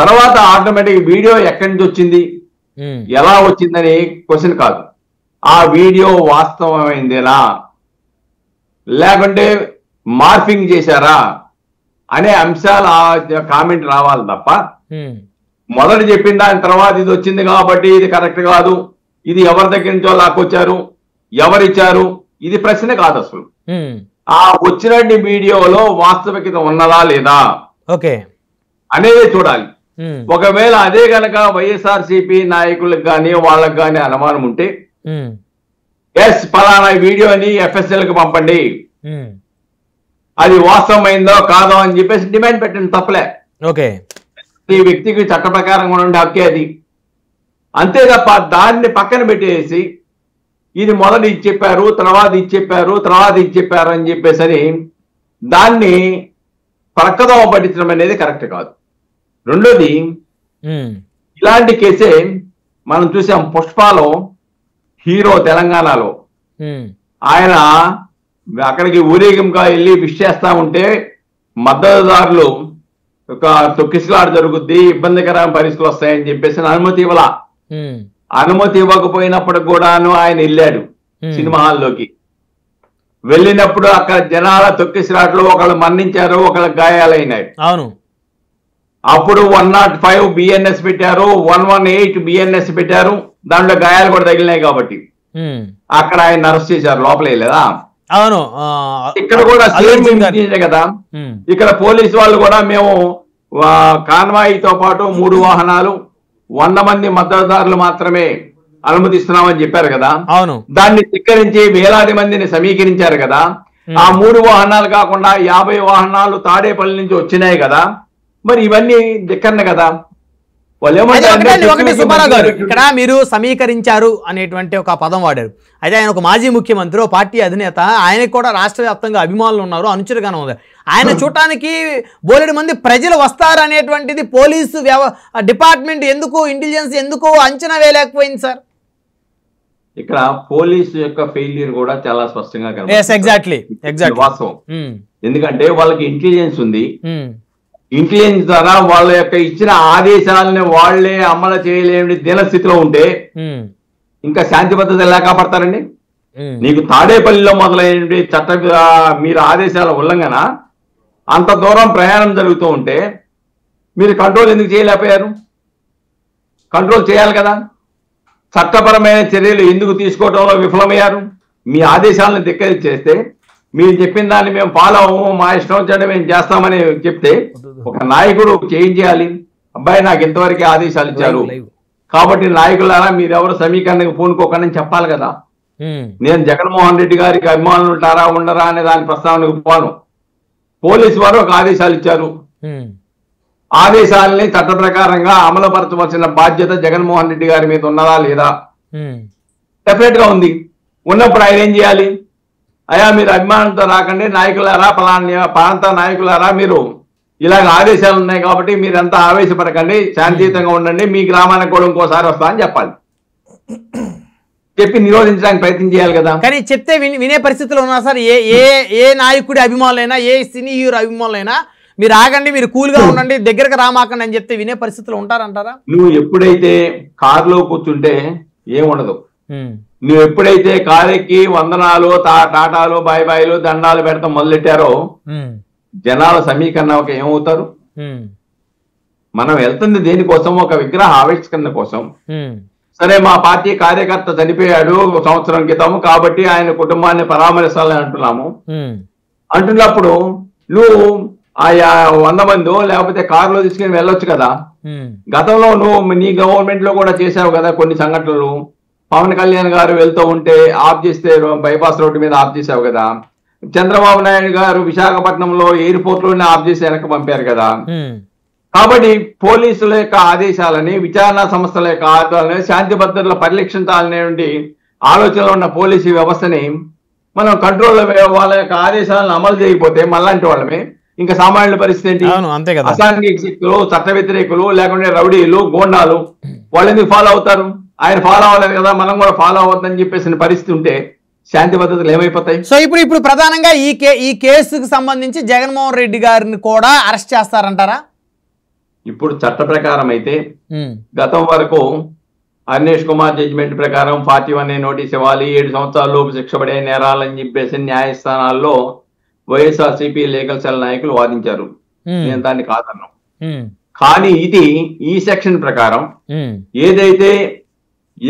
తర్వాత ఆటోమేటిక్ వీడియో ఎక్కడి నుంచి వచ్చింది, ఎలా వచ్చిందని క్వశ్చన్ కాదు, ఆ వీడియో వాస్తవమైందేనా లేకుంటే మార్ఫింగ్ చేశారా అనే అంశాలు కామెంట్ రావాలి తప్ప మొదటి చెప్పిన దాని తర్వాత ఇది వచ్చింది కాబట్టి ఇది కరెక్ట్ కాదు, ఇది ఎవరి దగ్గర నుంచో లాక్కొచ్చారు, ఎవరిచ్చారు, ఇది ప్రశ్న కాదు అసలు. ఆ వచ్చినటువంటి వీడియోలో వాస్తవికత ఉన్నదా లేదా అనేది చూడాలి. ఒకవేళ అదే గనక వైఎస్ఆర్సీపీ నాయకులకు కానీ వాళ్ళకి కానీ అనుమానం ఉంటే ఎస్ పలానా వీడియోని FSL కి పంపండి, అది వాస్తవమైందో కాదో అని చెప్పేసి డిమాండ్ పెట్టండి, తప్పలే. ఈ వ్యక్తికి చట్ట ప్రకారంగా ఉండే హక్కే అది, అంతే తప్ప దాన్ని పక్కన పెట్టేసి ఇది మొదటి ఇది చెప్పారు, తర్వాత ఇది చెప్పారు, తర్వాత ఇది చెప్పారు అని చెప్పేసి దాన్ని ప్రక్కదోవ పట్టించడం అనేది కరెక్ట్ కాదు. రెండోది, ఇలాంటి కేసే మనం చూసాం పుష్పలో, హీరో తెలంగాణలో ఆయన అక్కడికి ఊరేగింపుగా వెళ్ళి విష్ చేస్తా ఉంటే మద్దతుదారులు ఒక తొక్కిసలాట జరుగుద్ది, ఇబ్బందికరమైన పరిస్థితులు వస్తాయని చెప్పేసి అనుమతి ఇవ్వకపోయినప్పుడు కూడాను ఆయన వెళ్ళాడు సినిమా హాల్లోకి. వెళ్ళినప్పుడు అక్కడ జనాల తొక్కిసలాటలో ఒకళ్ళు మరణించారు, ఒకళ్ళు గాయాలైనాయి. అప్పుడు 105 BNS పెట్టారు, 118 BNS పెట్టారు, దాంట్లో గాయాలు కూడా తగిలినాయి కాబట్టి అక్కడ ఆయన అరెస్ట్ చేశారు, లోపల వెళ్ళేదా. ఇక్కడ కూడా కదా, ఇక్కడ పోలీసు వాళ్ళు కూడా మేము కాన్వాయ్తో పాటు 3 వాహనాలు 100 మంది మద్దతుదారులు మాత్రమే అనుమతిస్తున్నామని చెప్పారు కదా. దాన్ని ధిక్కరించి వేలాది మందిని సమీకరించారు కదా. ఆ 3 వాహనాలు కాకుండా 50 వాహనాలు తాడేపల్లి నుంచి వచ్చినాయి కదా. మరి ఇవన్నీ ధిక్కరణ కదా. సుబ్బారావు గారు, ఇక్కడ మీరు సమీకరించారు అనేటువంటి ఒక పదం వాడారు. అయితే ఆయన ఒక మాజీ ముఖ్యమంత్రి, ఒక పార్టీ అధినేత, ఆయనకు కూడా రాష్ట్ర వ్యాప్తంగా అభిమానులు ఉన్నారు, అనుచరుగానే ఉన్నారు. ఆయన చూడటానికి బోలెడు మంది ప్రజలు వస్తారు అనేటువంటిది పోలీసు డిపార్ట్మెంట్ ఎందుకు, ఇంటెలిజెన్స్ ఎందుకు అంచనా వేయలేకపోయింది సార్? ఇక్కడ పోలీసు యొక్క ఫెయిల్యూర్ కూడా చాలా స్పష్టంగా వాస్తవం. ఎందుకంటే వాళ్ళకి ఇంటెలిజెన్స్ ఉంది, ఇంటెలిజెన్స్ ద్వారా వాళ్ళ యొక్క ఇచ్చిన ఆదేశాలని వాళ్లే అమలు చేయలేని దీనస్థితిలో ఉంటే ఇంకా శాంతి భద్రత ఎలా కాపాడతారండి? నీకు తాడేపల్లిలో మొదలైన చట్ట మీరు ఆదేశాల ఉల్లంఘన అంత దూరం ప్రయాణం జరుగుతూ ఉంటే మీరు కంట్రోల్ ఎందుకు చేయలేకపోయారు? కంట్రోల్ చేయాలి కదా. చట్టపరమైన చర్యలు ఎందుకు తీసుకోవడంలో విఫలమయ్యారు? మీ ఆదేశాలను ధిక్కరించి చేస్తే, మీరు చెప్పిన దాన్ని మేము ఫాలో అవ్వము, మా ఇష్టం వచ్చాడు మేము చేస్తామని చెప్తే ఒక నాయకుడు ఏం చేయాలి? అబ్బాయి నాకు ఇంతవరకు ఆదేశాలు ఇచ్చారు కాబట్టి నాయకులారా మీరెవరు సమీకరణకు పూనుకోకని చెప్పాలి కదా. నేను జగన్మోహన్ రెడ్డి గారికి అభిమానులు ఉంటారా ఉండరా అనే దాని ప్రస్తావనకు పోను. పోలీసు వారు ఒక ఆదేశాలు ఇచ్చారు, ఆదేశాలని చట్ట ప్రకారంగా అమలుపరచవలసిన బాధ్యత జగన్మోహన్ రెడ్డి గారి మీద ఉన్నదా లేదా? డెఫినెట్ గా ఉంది. ఉన్నప్పుడు ఆయన ఏం చేయాలి? అయ్యా మీరు అభిమానంతో రాకండి, నాయకులారా ప్రాంత నాయకులారా మీరు ఇలాగ ఆదేశాలు ఉన్నాయి కాబట్టి మీరంతా ఆవేశపడకండి, శాంతియుతంగా ఉండండి, మీ గ్రామానికి కూడా ఇంకోసారి వస్తా అని చెప్పాలి. చెప్పి నిరోధించడానికి ప్రయత్నం చేయాలి కదా. కానీ చెప్తే వినే పరిస్థితులు ఉన్నా సార్. ఏ నాయకుడి అభిమానులైనా, ఏ సినీ హీరో అభిమానులైనా మీరు ఆగండి, మీరు కూల్గా ఉండండి, దగ్గరకు రామాకండి అని చెప్తే వినే పరిస్థితులు ఉంటారంటారా? నువ్వు ఎప్పుడైతే కారులో కూర్చుంటే ఏముండదు, నువ్వు ఎప్పుడైతే కారెక్కి వందనాలు టాటాలు బాయిలు దండాలు పెడతాం మొదలెట్టారో జనాల సమీకరణకి ఏమవుతారు? మనం వెళ్తుంది దేనికోసం? ఒక విగ్రహ ఆవిష్కరణ కోసం. సరే మా పార్టీ కార్యకర్త చనిపోయాడు సంవత్సరం క్రితం కాబట్టి ఆయన కుటుంబాన్ని పరామర్శాలని అంటున్నప్పుడు నువ్వు ఆయా 100 మందో లేకపోతే కారులో తీసుకుని వెళ్ళొచ్చు కదా. గతంలో నువ్వు నీ గవర్నమెంట్ లో కూడా చేసావు కదా కొన్ని సంఘటనలు. పవన్ కళ్యాణ్ గారు వెళ్తూ ఉంటే ఆఫ్ చేస్తే బైపాస్ రోడ్డు మీద ఆఫ్ చేసావు కదా. చంద్రబాబు నాయుడు గారు విశాఖపట్నంలో ఎయిర్పోర్ట్ లోనే ఆఫ్ చేసి వెనక్కి పంపారు కదా. కాబట్టి పోలీసుల యొక్క ఆదేశాలని, విచారణ సంస్థల యొక్క ఆదేశాలని, శాంతి భద్రతల పరిరక్షించాలనే ఆలోచనలో ఉన్న పోలీసు వ్యవస్థని మనం కంట్రోల్ వాళ్ళ యొక్క ఆదేశాలను అమలు చేయకపోతే మళ్ళంటి వాళ్ళమే ఇంకా సామాన్యుల పరిస్థితి ఏంటి? అసాంఘిక శక్తులు, చట్ట వ్యతిరేకులు, లేకుంటే రౌడీలు, గోండాలు వాళ్ళు ఎందుకు ఫాలో అవుతారు? ఆయన ఫాలో అవ్వలేదు కదా, మనం కూడా ఫాలో అవ్వద్దని చెప్పేసిన పరిస్థితి ఉంటే శాంతి భద్రతలు ఏమైపోతాయి? సో ఇప్పుడు ప్రధానంగా ఈ కేసుకు సంబంధించి జగన్మోహన్ రెడ్డి గారిని కూడా అరెస్ట్ చేస్తారంటారా? ఇప్పుడు చట్ట ప్రకారం అయితే గతం వరకు అర్నేష్ కుమార్ జడ్జిమెంట్ ప్రకారం 41A నోటీస్ ఇవ్వాలి, 7 సంవత్సరాల లోపు శిక్ష పడే నేరాలని చెప్పేసి న్యాయస్థానాల్లో వైఎస్ఆర్సీపీ లీగల్ సెల్ నాయకులు వాదించారు. నేను దాన్ని కాదన్నాం. కానీ ఇది ఈ సెక్షన్ ప్రకారం ఏదైతే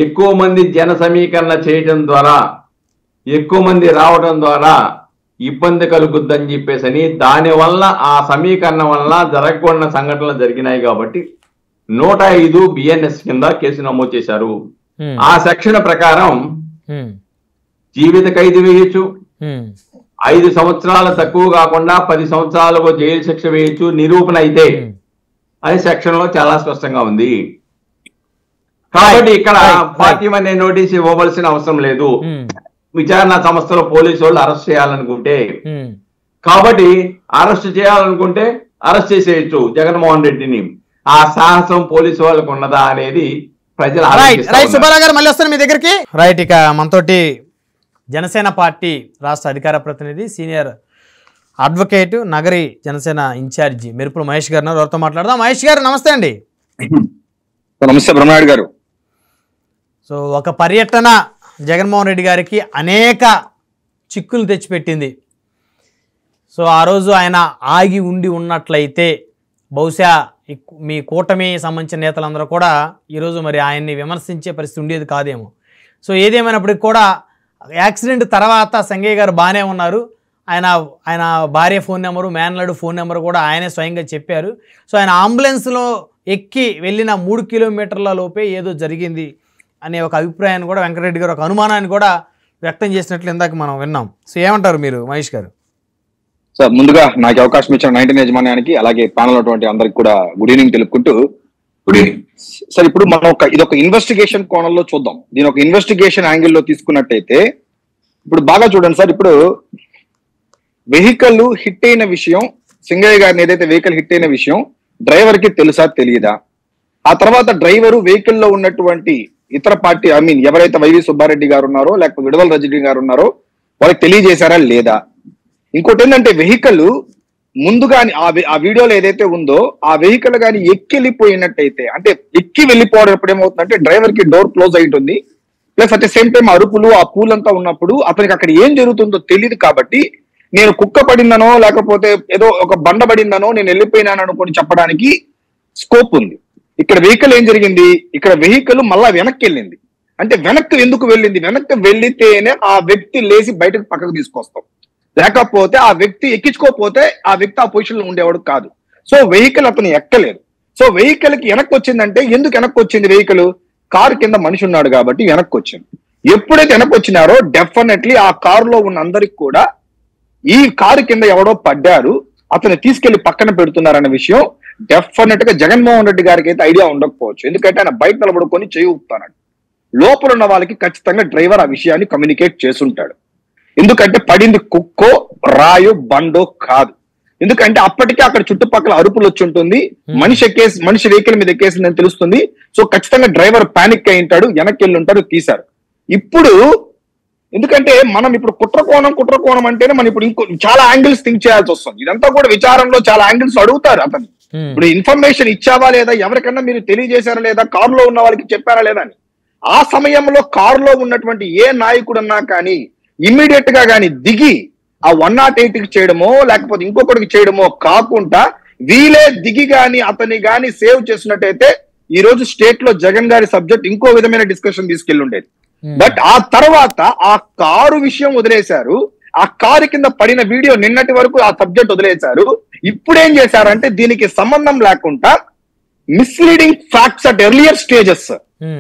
ఎక్కువ మంది జన సమీకరణ చేయడం ద్వారా, ఎక్కువ మంది రావడం ద్వారా ఇబ్బంది కలుగుద్దని చెప్పేసి దానివల్ల ఆ సమీకరణ వల్ల జరగకూడని సంఘటనలు జరిగినాయి కాబట్టి 105 BNS కింద కేసు నమోదు చేశారు. ఆ సెక్షన్ ప్రకారం జీవిత ఖైదు వేయచ్చు, 5 సంవత్సరాల తక్కువ కాకుండా 10 సంవత్సరాలకు జైలు శిక్ష వేయచ్చు నిరూపణ అయితే అని సెక్షన్ లో చాలా స్పష్టంగా ఉంది. కాబట్టి ఇక్కడ 41A నోటీస్ ఇవ్వవలసిన అవసరం లేదు. విచారణ సంస్థలో పోలీసు వాళ్ళు అరెస్ట్ చేయాలనుకుంటే, కాబట్టి అరెస్ట్ చేయాలనుకుంటే అరెస్ట్ చేసేయచ్చు జగన్మోహన్ రెడ్డిని. ఆ సాహసం పోలీసు వాళ్ళకు ఉన్నదా అనేది ప్రజలు సుబ్బారావు గారు మళ్ళీ వస్తాను మీ దగ్గరికి. రైట్, ఇక మనతోటి జనసేన పార్టీ రాష్ట్ర అధికార ప్రతినిధి, senior advocate, Nagari Janasena incharge Merupula Mahesh గారు వారితో మాట్లాడదాం. మహేష్ గారు నమస్తే అండి. నమస్తే బ్రహ్మనాయుడు గారు. సో ఒక పర్యటన జగన్మోహన్ రెడ్డి గారికి అనేక చిక్కులు తెచ్చిపెట్టింది. సో ఆ రోజు ఆయన ఆగి ఉన్నట్లయితే బహుశా మీ కూటమి సంబంధించిన నేతలందరూ కూడా ఈరోజు మరి ఆయన్ని విమర్శించే పరిస్థితి ఉండేది కాదేమో. సో ఏదేమైనప్పటికీ కూడా యాక్సిడెంట్ తర్వాత సంగయ్య గారు బాగానే ఉన్నారు. ఆయన భార్య ఫోన్ నెంబరు, మేనల్లుడు ఫోన్ నెంబరు కూడా ఆయనే స్వయంగా చెప్పారు. సో ఆయన అంబులెన్స్లో ఎక్కి వెళ్ళిన 3 కిలోమీటర్ల లోపే ఏదో జరిగింది అనే ఒక అభిప్రాయాన్ని కూడా వెంకటరెడ్డి గారు, ఒక అనుమానాన్ని కూడా వ్యక్తం చేసినట్లు ఇందాక మనం విన్నాం. సో ఏమంటారు మీరు మహేష్ గారు? సార్, ముందుగా నాకు అవకాశం ఇచ్చిన 19 యజమాన్యానికి అలాగే ప్యానల్ ఉన్నటువంటి అందరికి కూడా గుడ్ ఈవినింగ్ తెలుపుకుంటూ, సార్ ఇప్పుడు మనం ఇదొక ఇన్వెస్టిగేషన్ కోణంలో చూద్దాం. దీని ఒక ఇన్వెస్టిగేషన్ యాంగిల్లో తీసుకున్నట్టయితే ఇప్పుడు బాగా చూడండి సార్. ఇప్పుడు వెహికల్ హిట్ అయిన విషయం, సింగయ్య గారిని ఏదైతే వెహికల్ హిట్ అయిన విషయం డ్రైవర్ కి తెలుసా తెలియదా? ఆ తర్వాత డ్రైవరు వెహికల్ లో ఉన్నటువంటి ఇతర పార్టీ ఎవరైతే వైవి సుబ్బారెడ్డి గారు ఉన్నారో లేకపోతే విడవల రజనీ గారు ఉన్నారో వాళ్ళకి తెలియజేశారా లేదా? ఇంకోటి ఏంటంటే వెహికల్ ముందుగా ఆ వీడియోలో ఏదైతే ఉందో ఆ వెహికల్ కానీ ఎక్కి వెళ్ళిపోయినట్టయితే, అంటే ఎక్కి వెళ్ళిపోవడం ఏమవుతుందంటే డ్రైవర్ కి డోర్ క్లోజ్ అయి ఉంటుంది, plus at the same time అరుపులు ఆ పూలంతా ఉన్నప్పుడు అతనికి అక్కడ ఏం జరుగుతుందో తెలియదు. కాబట్టి నేను కుక్క పడిందనో లేకపోతే ఏదో ఒక బండ పడిందనో నేను వెళ్ళిపోయినాను అనుకుని చెప్పడానికి స్కోప్ ఉంది. ఇక్కడ వెహికల్ ఏం జరిగింది, ఇక్కడ వెహికల్ మళ్ళా వెనక్కి వెళ్ళింది. అంటే వెనక్కి ఎందుకు వెళ్ళింది? వెనక్కి వెళ్ళితేనే ఆ వ్యక్తి లేచి బయటకు పక్కకు తీసుకొస్తాం, లేకపోతే ఆ వ్యక్తి ఎక్కించుకోకపోతే ఆ వ్యక్తి ఆ పొజిషన్ లో ఉండేవాడు కాదు. సో వెహికల్ అతను ఎక్కలేదు. సో వెహికల్ కి వెనక్కి వచ్చిందంటే ఎందుకు వెనక్కి వచ్చింది? వెహికల్ కారు కింద మనిషి ఉన్నాడు కాబట్టి వెనక్కి వచ్చింది. ఎప్పుడైతే వెనక్కి వచ్చినారో డెఫినెట్లీ ఆ కారులో ఉన్న అందరికి కూడా ఈ కారు కింద ఎవడో పడ్డారు, అతను తీసుకెళ్లి పక్కన పెడుతున్నారన్న విషయం డెఫినెట్ గా జగన్మోహన్ రెడ్డి గారికి అయితే ఐడియా ఉండకపోవచ్చు. ఎందుకంటే ఆయన బయట నిలబడుకొని చేయి ఊపుతాడు. లోపల ఉన్న వాళ్ళకి ఖచ్చితంగా డ్రైవర్ ఆ విషయాన్ని కమ్యూనికేట్ చేసుంటాడు. ఎందుకంటే పడింది కుక్కో రాయో బండో కాదు. ఎందుకంటే అప్పటికే అక్కడ చుట్టుపక్కల అరుపులు వచ్చి ఉంటుంది, మనిషి వెహికల్ మీద ఎక్కేసిందని తెలుస్తుంది. సో ఖచ్చితంగా డ్రైవర్ పానిక్ అయి ఉంటాడు, వెనక్కి వెళ్ళి ఉంటాడు, తీశారు. ఇప్పుడు ఎందుకంటే మనం ఇప్పుడు కుట్రకోణం అంటేనే మనం ఇప్పుడు ఇంకో చాలా యాంగిల్స్ థింక్ చేయాల్సి వస్తుంది. ఇదంతా కూడా విచారంలో చాలా యాంగిల్స్ అడుగుతారు అతను. ఇప్పుడు ఇన్ఫర్మేషన్ ఇచ్చావా లేదా, ఎవరికన్నా మీరు తెలియజేశారా లేదా, కారులో ఉన్న వాళ్ళకి చెప్పారా లేదా అని. ఆ సమయంలో కారులో ఉన్నటువంటి ఏ నాయకుడన్నా కానీ ఇమ్మీడియట్ గా కానీ దిగి ఆ 108కి చేయడమో లేకపోతే ఇంకొకటికి చేయడమో కాకుండా వీలే దిగి గాని అతన్ని గాని సేవ్ చేసినట్టయితే ఈ రోజు స్టేట్ లో జగన్ గారి సబ్జెక్ట్ ఇంకో విధమైన డిస్కషన్ తీసుకెళ్ళి ఉండేది. బట్ ఆ తర్వాత ఆ కారు విషయం వదిలేశారు, ఆ కారు కింద పడిన వీడియో నిన్నటి వరకు ఆ సబ్జెక్ట్ వదిలేశారు. ఇప్పుడు ఏం చేశారంటే దీనికి సంబంధం లేకుండా misleading facts at earlier stages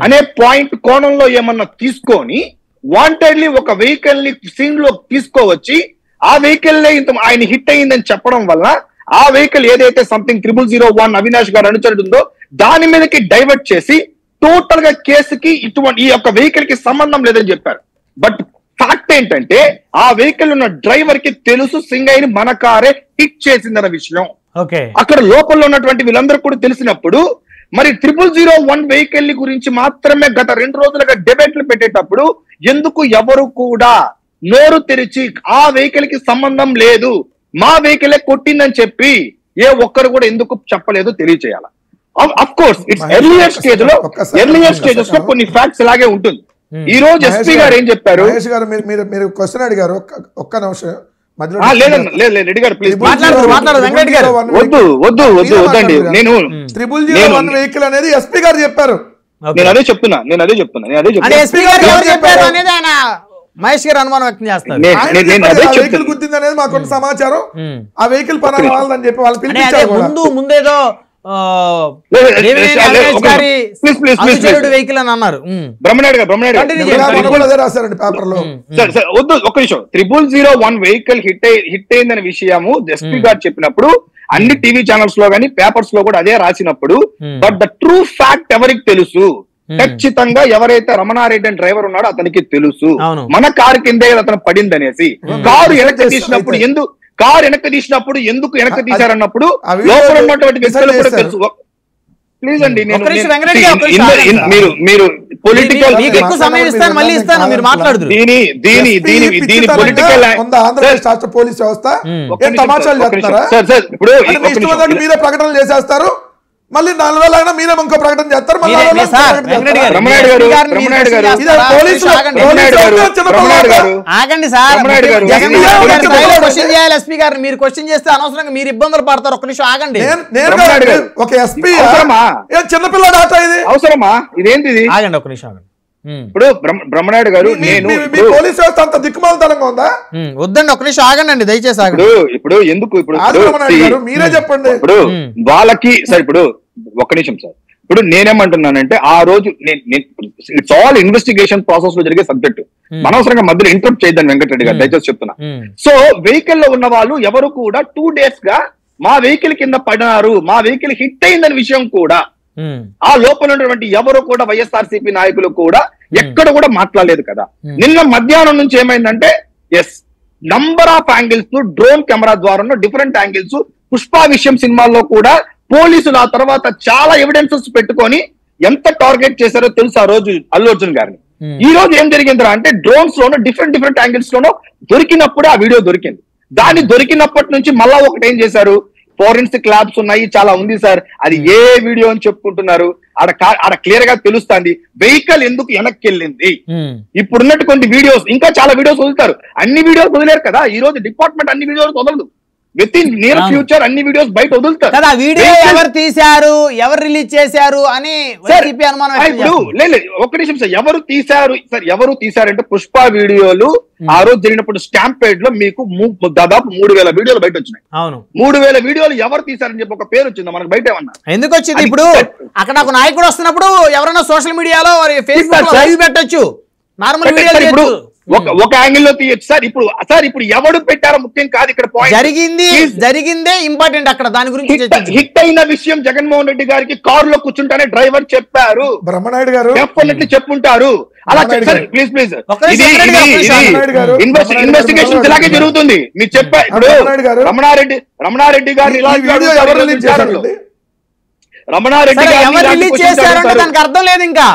అనే పాయింట్ కోణంలో ఏమన్నా తీసుకొని వాంటెడ్లీ ఒక వెహికల్ ని సీన్ లో తీసుకోవచ్చి ఆ వెహికల్ ఆయన హిట్ అయ్యిందని చెప్పడం వల్ల ఆ వెహికల్ ఏదైతే సంథింగ్ 0001 అవినాష్ గారు అనుచరుడు ఉందో దాని మీదకి డైవర్ట్ చేసి టోటల్ గా కేసుకి ఇటువంటి ఈ యొక్క వెహికల్ కి సంబంధం లేదని చెప్పారు. బట్ ఫ్యాక్ట్ ఏంటంటే ఆ వెహికల్ ఉన్న డ్రైవర్ కి తెలుసు సింగయ్యని మన కారే హిట్ చేసిందన్న విషయం. అక్కడ లోపల ఉన్నటువంటి వీళ్ళందరూ కూడా తెలిసినప్పుడు మరి 0001 వెహికల్ గురించి మాత్రమే గత 2 రోజులుగా డిబేట్లు పెట్టేటప్పుడు ఎందుకు ఎవరు కూడా నోరు తెరిచి ఆ వెహికల్ కి సంబంధం లేదు, మా వెహికలే కొట్టిందని చెప్పి ఏ ఒక్కరు కూడా ఎందుకు చెప్పలేదు తెలియచేయాలి. Of course it's earlier stages లో కొన్ని ఫ్యాక్ట్స్ ఇలాగే ఉంటుంది. ఈ రోజు ఎస్పీ గారు ఏం చెప్పారు? మీరు క్వశ్చన్ అడిగారు, ఒక్క నిమిషం రెడ్డి గారు ప్లీజ్ వద్దండి. నేను 0001 వెహికల్ అనేది ఎస్పీ గారు చెప్పారు. నేను అదే చెప్తున్నా మహేష్ గారు అనుమానం వ్యక్తం చేస్తారు. వెహికల్ గుర్తింది అనేది మాకు సమాచారం. ఆ వెహికల్ పని వాళ్ళని చెప్పి వాళ్ళు పిలిపించారు. ముందేదో వెహికల్ అని అన్నారు. బ్రహ్మనాయుడు గారు రాశారండి పేపర్ లో. వద్దు ఒక్క నిమిషం. 0001 వెహికల్ హిట్ అయిందనే విషయము ఎస్పీ గారు చెప్పినప్పుడు అన్ని టీవీ ఛానల్స్ లో గానీ పేపర్స్ లో కూడా అదే రాసినప్పుడు బట్ ద ట్రూ ఫ్యాక్ట్ ఎవరికి తెలుసు? ఖచ్చితంగా ఎవరైతే రమణారెడ్డి అని డ్రైవర్ ఉన్నాడో అతనికి తెలుసు మన కారు కిందే అతను పడింది అనేసి. కారు వెనక్కి తీసినప్పుడు ఎందుకు వెనక్కి తీశారన్నప్పుడు లోపల ఉన్నటువంటి వ్యక్తులు కూడా తెలుసు. ప్లీజ్ అండి, మీరు పొలిటికల్ ఆంధ్రప్రదేశ్ రాష్ట్ర పోలీస్ వ్యవస్థ తమాషాలు చేస్తారా? మీరే ప్రకటనలు చేసేస్తారు, మళ్ళీ 4 వేల మీరే ఇంకో ప్రకటన చేస్తారు. ఆగండి సార్, ఎస్పీ గారు మీరు క్వశ్చన్ చేస్తే అనవసరంగా మీరు ఇబ్బందులు పడతారు. ఒక్క నిమిషం ఆగండి. ఒక ఎస్పీ చిన్నపిల్లడు ఆట ఇది అవసరమా? ఇదేంటిది? ఆగండి ఒక్క నిమిషం ఆగండి. ఇప్పుడు బ్రహ్మనాయుడు గారు పోలీస్ వ్యవస్థ అంత దిక్కుమాలతనంగా ఉందా? వద్దండి ఒక్క నిమిషం ఆగండి, దయచేసి ఆగండి. ఇప్పుడు ఎందుకు మీరే చెప్పండి. ఇప్పుడు వాళ్ళకి సార్ ఇప్పుడు ఒక్క నిమిషం సార్. ఇప్పుడు నేనేమంటున్నానంటే ఆ రోజు ఇట్స్ ఆల్ ఇన్వెస్టిగేషన్ ప్రాసెస్ లో జరిగే సబ్జెక్ట్. అనవసరంగా మధ్యలో ఇంటరప్ట్ చేయద్దని వెంకటరెడ్డి గారు దయచేసి చెప్తున్నా. సో వెహికల్ లో ఉన్న వాళ్ళు ఎవరు కూడా 2 days గా మా వెహికల్ కింద పడినారు, మా వెహికల్ హిట్ అయిందనే విషయం కూడా ఆ లోపల ఉన్నటువంటి ఎవరు కూడా వైఎస్ఆర్సీపీ నాయకులు కూడా ఎక్కడ కూడా మాట్లాడలేదు కదా. నిన్న మధ్యాహ్నం నుంచి ఏమైందంటే number of angles drone camera ద్వారా డిఫరెంట్ యాంగిల్స్ పుష్ప విషయం సినిమాల్లో కూడా పోలీసులు ఆ తర్వాత చాలా ఎవిడెన్సెస్ పెట్టుకొని ఎంత టార్గెట్ చేశారో తెలుసు ఆ రోజు అల్లు అర్జున్ గారిని. ఈ రోజు ఏం జరిగిందిరా అంటే డ్రోన్స్ లోనో డిఫరెంట్ యాంగిల్స్ లోనో దొరికినప్పుడే ఆ వీడియో దొరికింది. దాన్ని దొరికినప్పటి నుంచి మళ్ళా ఒకటి ఏం చేశారు, ఫోరెన్సిక్ ల్యాబ్స్ ఉన్నాయి, చాలా ఉంది సార్, అది ఏ వీడియో అని చెప్పుకుంటున్నారు. ఆడ క్లియర్ గా తెలుస్తుంది వెహికల్ ఎందుకు వెనక్కి వెళ్ళింది. ఇప్పుడున్నటువంటి వీడియోస్ ఇంకా చాలా వీడియోస్ వదులుతారు, అన్ని వీడియోస్ వదిలేరు కదా. ఈ రోజు డిపార్ట్మెంట్ అన్ని వీడియోస్ వదలదు. విత్ ఇన్ నియర్ ఫ్యూచర్ అన్ని వీడియోస్ బయట వదులుతారు కదా. వీడియో ఎవరు తీశారు, ఎవరు రిలీజ్ చేశారు అని వైసీపీ అనుమానం వ్యక్తం చేస్తుంది. లేదు ఒక్క నిమిషం సార్, ఎవరు తీశారంటే పుష్ప వీడియోలు ఆ రోజు జరిగినప్పుడు స్టాంపేడ్ లో మీకు దాదాపు 3000 వీడియోలు బయట వచ్చినాయి. అవును, 3000 వీడియోలు ఎవరు తీశారని చెప్పి ఒక పేరు వచ్చింది మనకు బయట. ఏమన్నా ఎందుకు వచ్చింది? ఇప్పుడు అక్కడ నాకు నాయకుడు వస్తున్నప్పుడు ఎవరైనా సోషల్ మీడియాలో ఫేస్బుక్ లైవ్ పెట్టొచ్చు, నార్మల్ వీడియో ఒక యాంగిల్ లో తీయచ్చు సార్. ఇప్పుడు ఎవడు పెట్టారో ముఖ్యం కాదు, ఇక్కడ పాయింట్ జరిగిందే ఇంపార్టెంట్. అక్కడ దాని గురించి హిట్ అయిన విషయం జగన్మోహన్ రెడ్డి గారికి కార్ లో కూర్చుంటానే డ్రైవర్ చెప్పారు, బ్రహ్మనాయుడు గారు డెఫినెట్లీ చెప్పుంటారు. అలా చెప్పారు. ప్లీజ్ ఇన్వెస్టిగేషన్ ఇలాగే జరుగుతుంది. మీరు చెప్పారు రమణారెడ్డి గారు రమణారెడ్డి ఎవరు రిలీజ్ చేశారంటే దానికి అర్థం లేదు. ఇంకా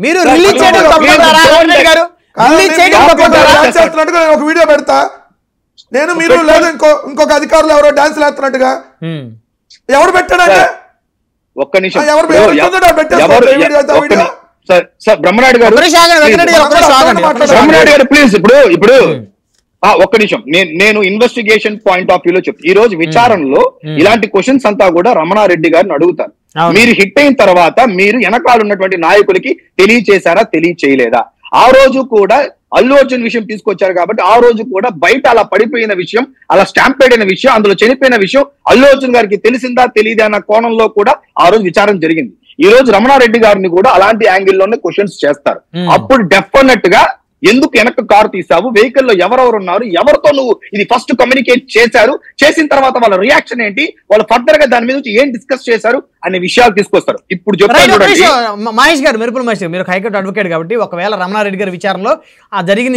మీరు రిలీజ్ చేయడం ఒక వీడియో పెడతా నేను, మీరు లేదు ఇంకొక అధికారులు ఎవరో డాన్స్ వేస్తున్నట్టుగా ఎవరు పెట్టాడంటే ఒక్క నిమిషం బ్రహ్మనాయుడు గారు ప్లీజ్ ఇప్పుడు ఒక్క నిమిషం నేను ఇన్వెస్టిగేషన్ పాయింట్ ఆఫ్ వ్యూలో చెప్తాను. ఈ రోజు విచారణలో ఇలాంటి క్వశ్చన్స్ అంతా కూడా రమణారెడ్డి గారిని అడుగుతారు. మీరు హిట్ అయిన తర్వాత మీరు వెనకాల ఉన్నటువంటి నాయకులకి తెలియచేశారా, తెలియచేయలేదా? ఆ రోజు కూడా అల్లు అర్జున్ విషయం తీసుకొచ్చారు కాబట్టి ఆ రోజు కూడా బయట అలా పడిపోయిన విషయం, అలా స్టాంపేడ్ అయిన విషయం, అందులో చనిపోయిన విషయం అల్లు అర్జున్ గారికి తెలిసిందా తెలియదా అన్న కోణంలో కూడా ఆ రోజు విచారణ జరిగింది. ఈ రోజు రమణారెడ్డి గారిని కూడా అలాంటి యాంగిల్లోనే క్వశ్చన్స్ చేస్తారు. అప్పుడు డెఫినెట్ గా ఎందుకు వెనక్కి కారు తీసావు, వెహికల్ లో ఎవరెవరు ఉన్నారు, ఎవరితో నువ్వు ఇది ఫస్ట్ కమ్యూనికేట్ చేశారు, చేసిన తర్వాత వాళ్ళ రియాక్షన్ ఏంటి, వాళ్ళు ఫర్దర్ గా దాని మీద ఏం డిస్కస్ చేశారు అనే విషయాలు తీసుకొస్తారు. ఇప్పుడు మహేష్ గారు, మెరుపుల మహేష్ గారు, మీరు హైకోర్టు అడ్వకేట్ కాబట్టి ఒకవేళ రమణారెడ్డి గారి విచారణలో ఆ జరిగిన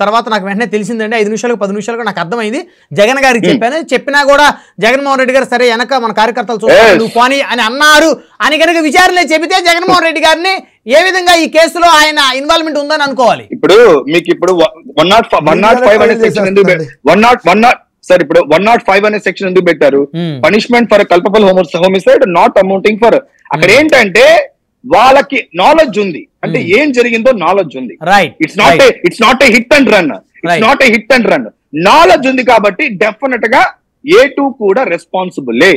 తర్వాత నాకు వెంటనే తెలిసిందండి, 5 నిమిషాలకు 10 నిమిషాలకు నాకు అర్థమైంది, జగన్ గారికి చెప్పాను, చెప్పినా కూడా జగన్మోహన్ రెడ్డి గారు సరే వెనక మన కార్యకర్తలు చూస్తారు పోనీ అని అన్నారు అని కనుక విచారణ చెబితే జగన్మోహన్ రెడ్డి గారిని ఏ విధంగా ఈ కేసులో ఆయన ఇన్వాల్వ్మెంట్ ఉందని అనుకోవాలి? ఇప్పుడు మీకు ఇప్పుడు 105 అనే సెక్షన్ ఎందుకు సార్, ఇప్పుడు 105 అనే సెక్షన్ ఎందుకు పెట్టారు? Punishment for culpable homicide not amounting for. అక్కడ ఏంటంటే వాళ్ళకి నాలెడ్జ్ ఉంది, అంటే ఏం జరిగిందో నాలెడ్జ్ ఉంది. It's not a hit and run. Knowledge ఉంది కాబట్టి డెఫినెట్ గా A2 కూడా రెస్పాన్సిబులే.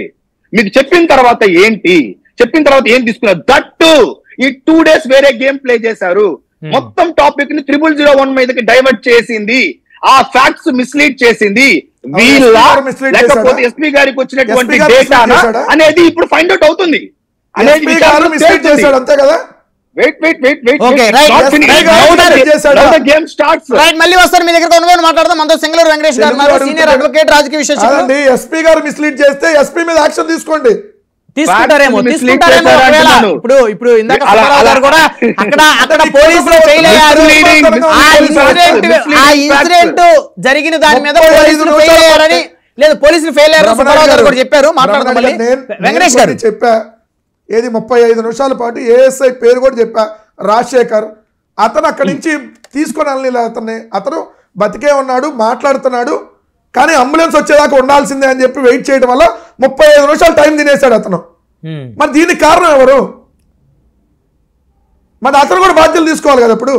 మీకు చెప్పిన తర్వాత ఏం తీసుకున్నారు? దట్టు ఈ 2 days వేరే గేమ్ ప్లే చేశారు. మొత్తం టాపిక్ ని 001 మీదకి డైవర్ట్ చేసింది, ఆ ఫ్యాక్ట్స్ మిస్లీడ్ చేసింది. వీళ్ళ లేకపోతే ఎస్పీ గారికి వచ్చినటువంటి డేటా అనేది ఇప్పుడు ఫైండ్ అవుట్ అవుతుంది అనేది మళ్ళీ వస్తారు మీ దగ్గర మాట్లాడదాం. మనతో సింగళూరు వెంకటేష్ గారు, సీనియర్ అడ్వకేట్, రాజకీయ విశ్లేషకులు. ఎస్పీ గారు మిస్లీడ్ చేస్తే ఎస్పీ మీద యాక్షన్ తీసుకోండి. తీసుకుంటారేమో. ఇప్పుడు ఇందాక కూడా అక్కడ పోలీసులు ఫెయిల్ అయ్యారు, ఆ ఇన్సిడెంట్ జరిగిన దాని మీద పోలీసులు ఫెయిల్ అయ్యారని, లేదు పోలీసులు ఫెయిల్ అయ్యారు సుబ్బారావు గారు కూడా చెప్పారు. మాట్లాడదాం మళ్ళీ వెంకటేష్ గారు. చెప్పా ఏది 35 నిమిషాల పాటు ఏఎస్ఐ పేరు కూడా చెప్పా, రాజశేఖర్. అతను అక్కడి నుంచి తీసుకొని వెళ్ళి అతను బతికే ఉన్నాడు, మాట్లాడుతున్నాడు, కానీ అంబులెన్స్ వచ్చేదాకా ఉండాల్సిందే అని చెప్పి వెయిట్ చేయడం వల్ల 35 నిమిషాలు టైం తినేశాడు అతను. మరి దీనికి కారణం ఎవరు? మరి అతను కూడా బాధ్యతలు తీసుకోవాలి కదా. ఇప్పుడు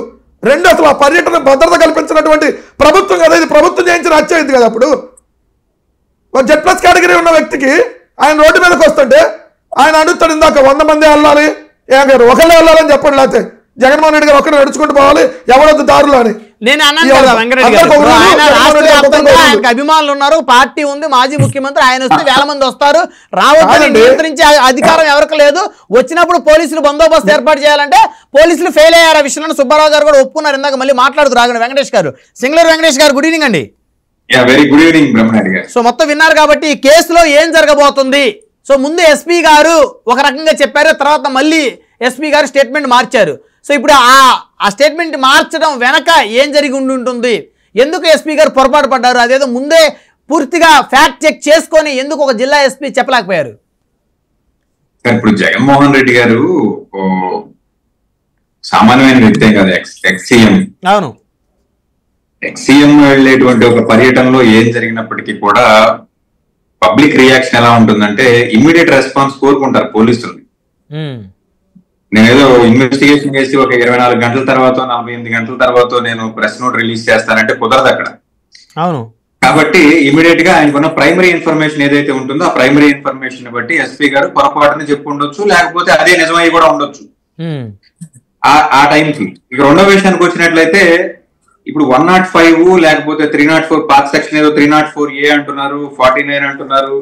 రెండు, అసలు ఆ పర్యటన భద్రత కల్పించినటువంటి ప్రభుత్వం కదా, ఇది ప్రభుత్వం చేయించిన హత్య అయింది కదా. అప్పుడు ఒక Z+ కేటగిరీ ఉన్న వ్యక్తికి ఆయన రోడ్డు మీదకి వస్తుంటే ఆయన అడుగుతాడు, ఇందాక 100 మంది వెళ్ళాలి, ఒకళ్ళే వెళ్ళాలని చెప్పండి, లేకపోతే జగన్మోహన్ రెడ్డి గారు ఒక్కడే నడుచుకుంటూ పోవాలి, ఎవరొద్దు దారులు అని. నేను అన్నాను కదా వెంకటరెడ్డి గారు, ఆయన రాష్ట్ర వ్యాప్తంగా ఆయనకు అభిమానులు ఉన్నారు, పార్టీ ఉంది, మాజీ ముఖ్యమంత్రి, ఆయన వస్తే వేల మంది వస్తారు, రావద్దని నియంత్రించే అధికారం ఎవరికి లేదు. వచ్చినప్పుడు పోలీసులు బందోబస్తు ఏర్పాటు చేయాలంటే పోలీసులు ఫెయిల్ అయ్యారు. ఆ విషయంలో సుబ్బారావు గారు కూడా ఒప్పుకున్నారు. ఇందాక మళ్ళీ మాట్లాడుతూ రాగండి వెంకటేష్ గారు. సింగళూరు వెంకటేష్ గారు, గుడ్ ఈవినింగ్ అండి. వెరీ గుడ్ ఈవినింగ్ బ్రహ్మనాయుడు గారు. సో మొత్తం విన్నారు కాబట్టి ఈ కేసులో ఏం జరగబోతుంది? సో ముందు ఎస్పీ గారు ఒక రకంగా చెప్పారు, తర్వాత మళ్ళీ ఎస్పీ గారు స్టేట్మెంట్ మార్చారు. సో ఇప్పుడు ఆ స్టేట్మెంట్ మార్చడం వెనక ఏం జరిగి ఉంటుంది? ఎందుకు ఎస్పీ గారు పొరపాటు పడ్డారు? అదేదో ముందే పూర్తిగా ఫ్యాక్ట్ చెక్ చేసుకొని ఎందుకు ఒక జిల్లా ఎస్పీ చెప్పలేకపోయారు? ఇప్పుడు జగన్మోహన్ రెడ్డి గారు సామాన్యమైన వ్యక్తే కదా, ఎక్స్ సీఎం. అవును, ఎక్స్ సీఎం వెళ్ళేటువంటి ఒక పర్యటనలో ఏం జరిగినప్పటికీ కూడా పబ్లిక్ రియాక్షన్ ఎలా ఉంటుందంటే ఇమ్మీడియట్ రెస్పాన్స్ కోరుకుంటారు పోలీసులు. నేనేదో ఇన్వెస్టిగేషన్ చేసి ఒక 24 గంటల తర్వాత 48 గంటల తర్వాత నేను ప్రెస్ నోట్ రిలీజ్ చేస్తానంటే కుదరదు అక్కడ. అవును. కాబట్టి ఇమీడియట్ గా ఆయనకున్న ప్రైమరీ ఇన్ఫర్మేషన్ ఏదైతే ఉంటుందో ఆ ప్రైమరీ ఇన్ఫర్మేషన్ బట్టి ఎస్పీ గారు పొరపాటుని చెప్పి ఉండొచ్చు, లేకపోతే అదే నిజమై కూడా ఉండొచ్చు ఆ టైంకి. ఇక రెండో విషయానికి వచ్చినట్లయితే ఇప్పుడు 105 లేకపోతే 304 పాత సెక్షన్ ఏదో 304A అంటున్నారు, 49 అంటున్నారు,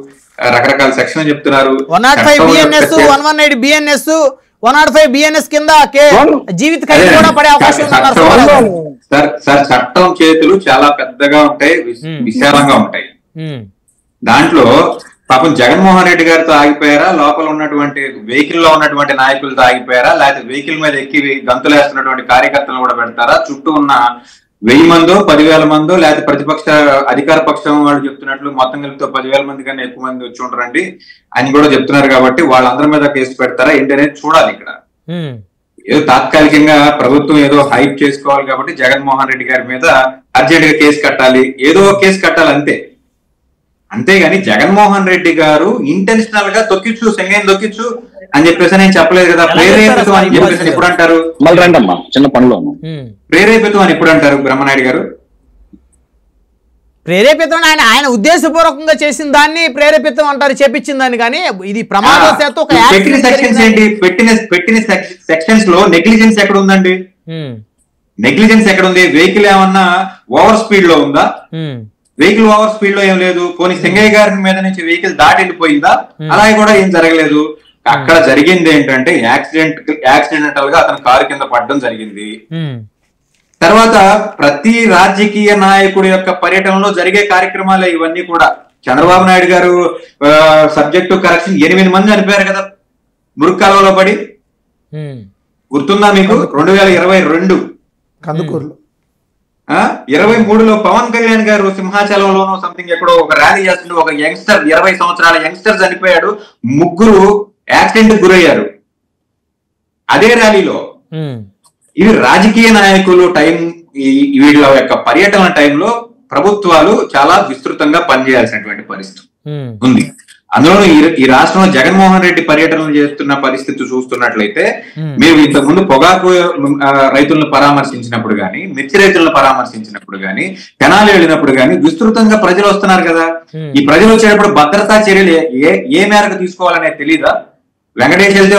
రకరకాల సెక్షన్ చెప్తున్నారు. 105 BNS 118 BNS 105 BNS కింద జీవిత ఖైదు కూడా పడే అవకాశం ఉంది. సార్ చట్టం చేతులు చాలా పెద్దగా ఉంటాయి, విశాలంగా ఉంటాయి. దాంట్లో పాపం జగన్మోహన్ రెడ్డి గారితో ఆగిపోయారా, లోపల ఉన్నటువంటి వెహికల్ లో ఉన్నటువంటి నాయకులతో ఆగిపోయారా, లేకపోతే వెహికల్ మీద ఎక్కి గంతులేస్తున్నటువంటి కార్యకర్తలను కూడా పెడతారా, చుట్టూ ఉన్న 1000 మందో 10,000 మందో లేకపోతే ప్రతిపక్ష అధికార పక్షం వాళ్ళు చెప్తున్నట్లు మొత్తం కలిపితో 10,000 మంది కన్నా ఎక్కువ మంది వచ్చి ఉండరండి అని కూడా చెప్తున్నారు. కాబట్టి వాళ్ళందరి మీద కేసు పెడతారా ఏంటి అనేది చూడాలి. ఇక్కడ ఏదో తాత్కాలికంగా ప్రభుత్వం ఏదో హైప్ చేసుకోవాలి కాబట్టి జగన్మోహన్ రెడ్డి గారి మీద అర్జెంట్ గా కేసు కట్టాలి, ఏదో కేసు కట్టాలి అంతే. అంతేగాని జగన్మోహన్ రెడ్డి గారు ఇంటెన్షనల్ గా తొక్కిచ్చు సెంగైన్ తొక్కిచ్చు అని చెప్పేసి నేను చెప్పలేదు కదా. ప్రేరేపితం అని చెప్పేసి ఎప్పుడు అంటారు? చిన్న పనిలో ప్రేరేపితం అని ఎప్పుడు అంటారు బ్రహ్మనాయుడు గారు? ప్రేరేపితం ఆయన ఉద్దేశపూర్వకంగా చేసిన దాన్ని ప్రేరేపితం అంటారు, చేపించిన దాన్ని. కానీ ఇది ప్రమాదవశాత్తు పెట్టిన సెక్షన్స్ ఏంటి? పెట్టిన సెక్షన్స్ లో నెగ్లిజెన్స్ ఎక్కడ ఉందండి? నెగ్లిజెన్స్ ఎక్కడ ఉంది? వెహికల్ ఏమన్నా ఓవర్ స్పీడ్ లో ఉందా? వెహికల్ ఓవర్ స్పీడ్ లో ఏం లేదు. పోనీ సింగయ్య గారి మీద నుంచి వెహికల్ దాటి వెళ్ళిపోయిందా? అలాగే కూడా ఏం జరగలేదు. అక్కడ జరిగింది ఏంటంటే యాక్సిడెంటల్ గా అతను కారు కింద పడడం జరిగింది. తర్వాత ప్రతి రాజకీయ నాయకుడి యొక్క పర్యటనలో జరిగే కార్యక్రమాలే ఇవన్నీ కూడా. చంద్రబాబు నాయుడు గారు సబ్జెక్టు కరెక్షన్ 8 మంది చనిపోయారు కదా మురుక్కాలలో పడి, గుర్తుందా మీకు? 2022 కందుకూరులో 23లో పవన్ కళ్యాణ్ గారు సింహాచలంలోనూ సంథింగ్ ఎక్కడో ఒక ర్యాలీ చేస్తుంటే ఒక యంగ్స్టర్ 20 సంవత్సరాల యంగ్స్టర్ చనిపోయాడు, 3 యాక్సిడెంట్ గురయ్యారు అదే ర్యాలీలో. ఇవి రాజకీయ నాయకులు వీళ్ళ యొక్క పర్యటన టైంలో ప్రభుత్వాలు చాలా విస్తృతంగా పనిచేయాల్సినటువంటి పరిస్థితి ఉంది. అందులో ఈ రాష్ట్రంలో జగన్మోహన్ రెడ్డి పర్యటనలు చేస్తున్న పరిస్థితి చూస్తున్నట్లయితే, మీరు ఇంతకు ముందు పొగాకు రైతులను పరామర్శించినప్పుడు గానీ, మిర్చి రైతులను పరామర్శించినప్పుడు గానీ, తెనాలి వెళ్ళినప్పుడు గానీ విస్తృతంగా ప్రజలు వస్తున్నారు కదా. ఈ ప్రజలు వచ్చేటప్పుడు భద్రతా చర్యలు ఏ మేరకు తీసుకోవాలనేది తెలీదా? వెంకటేష్ వెళ్తే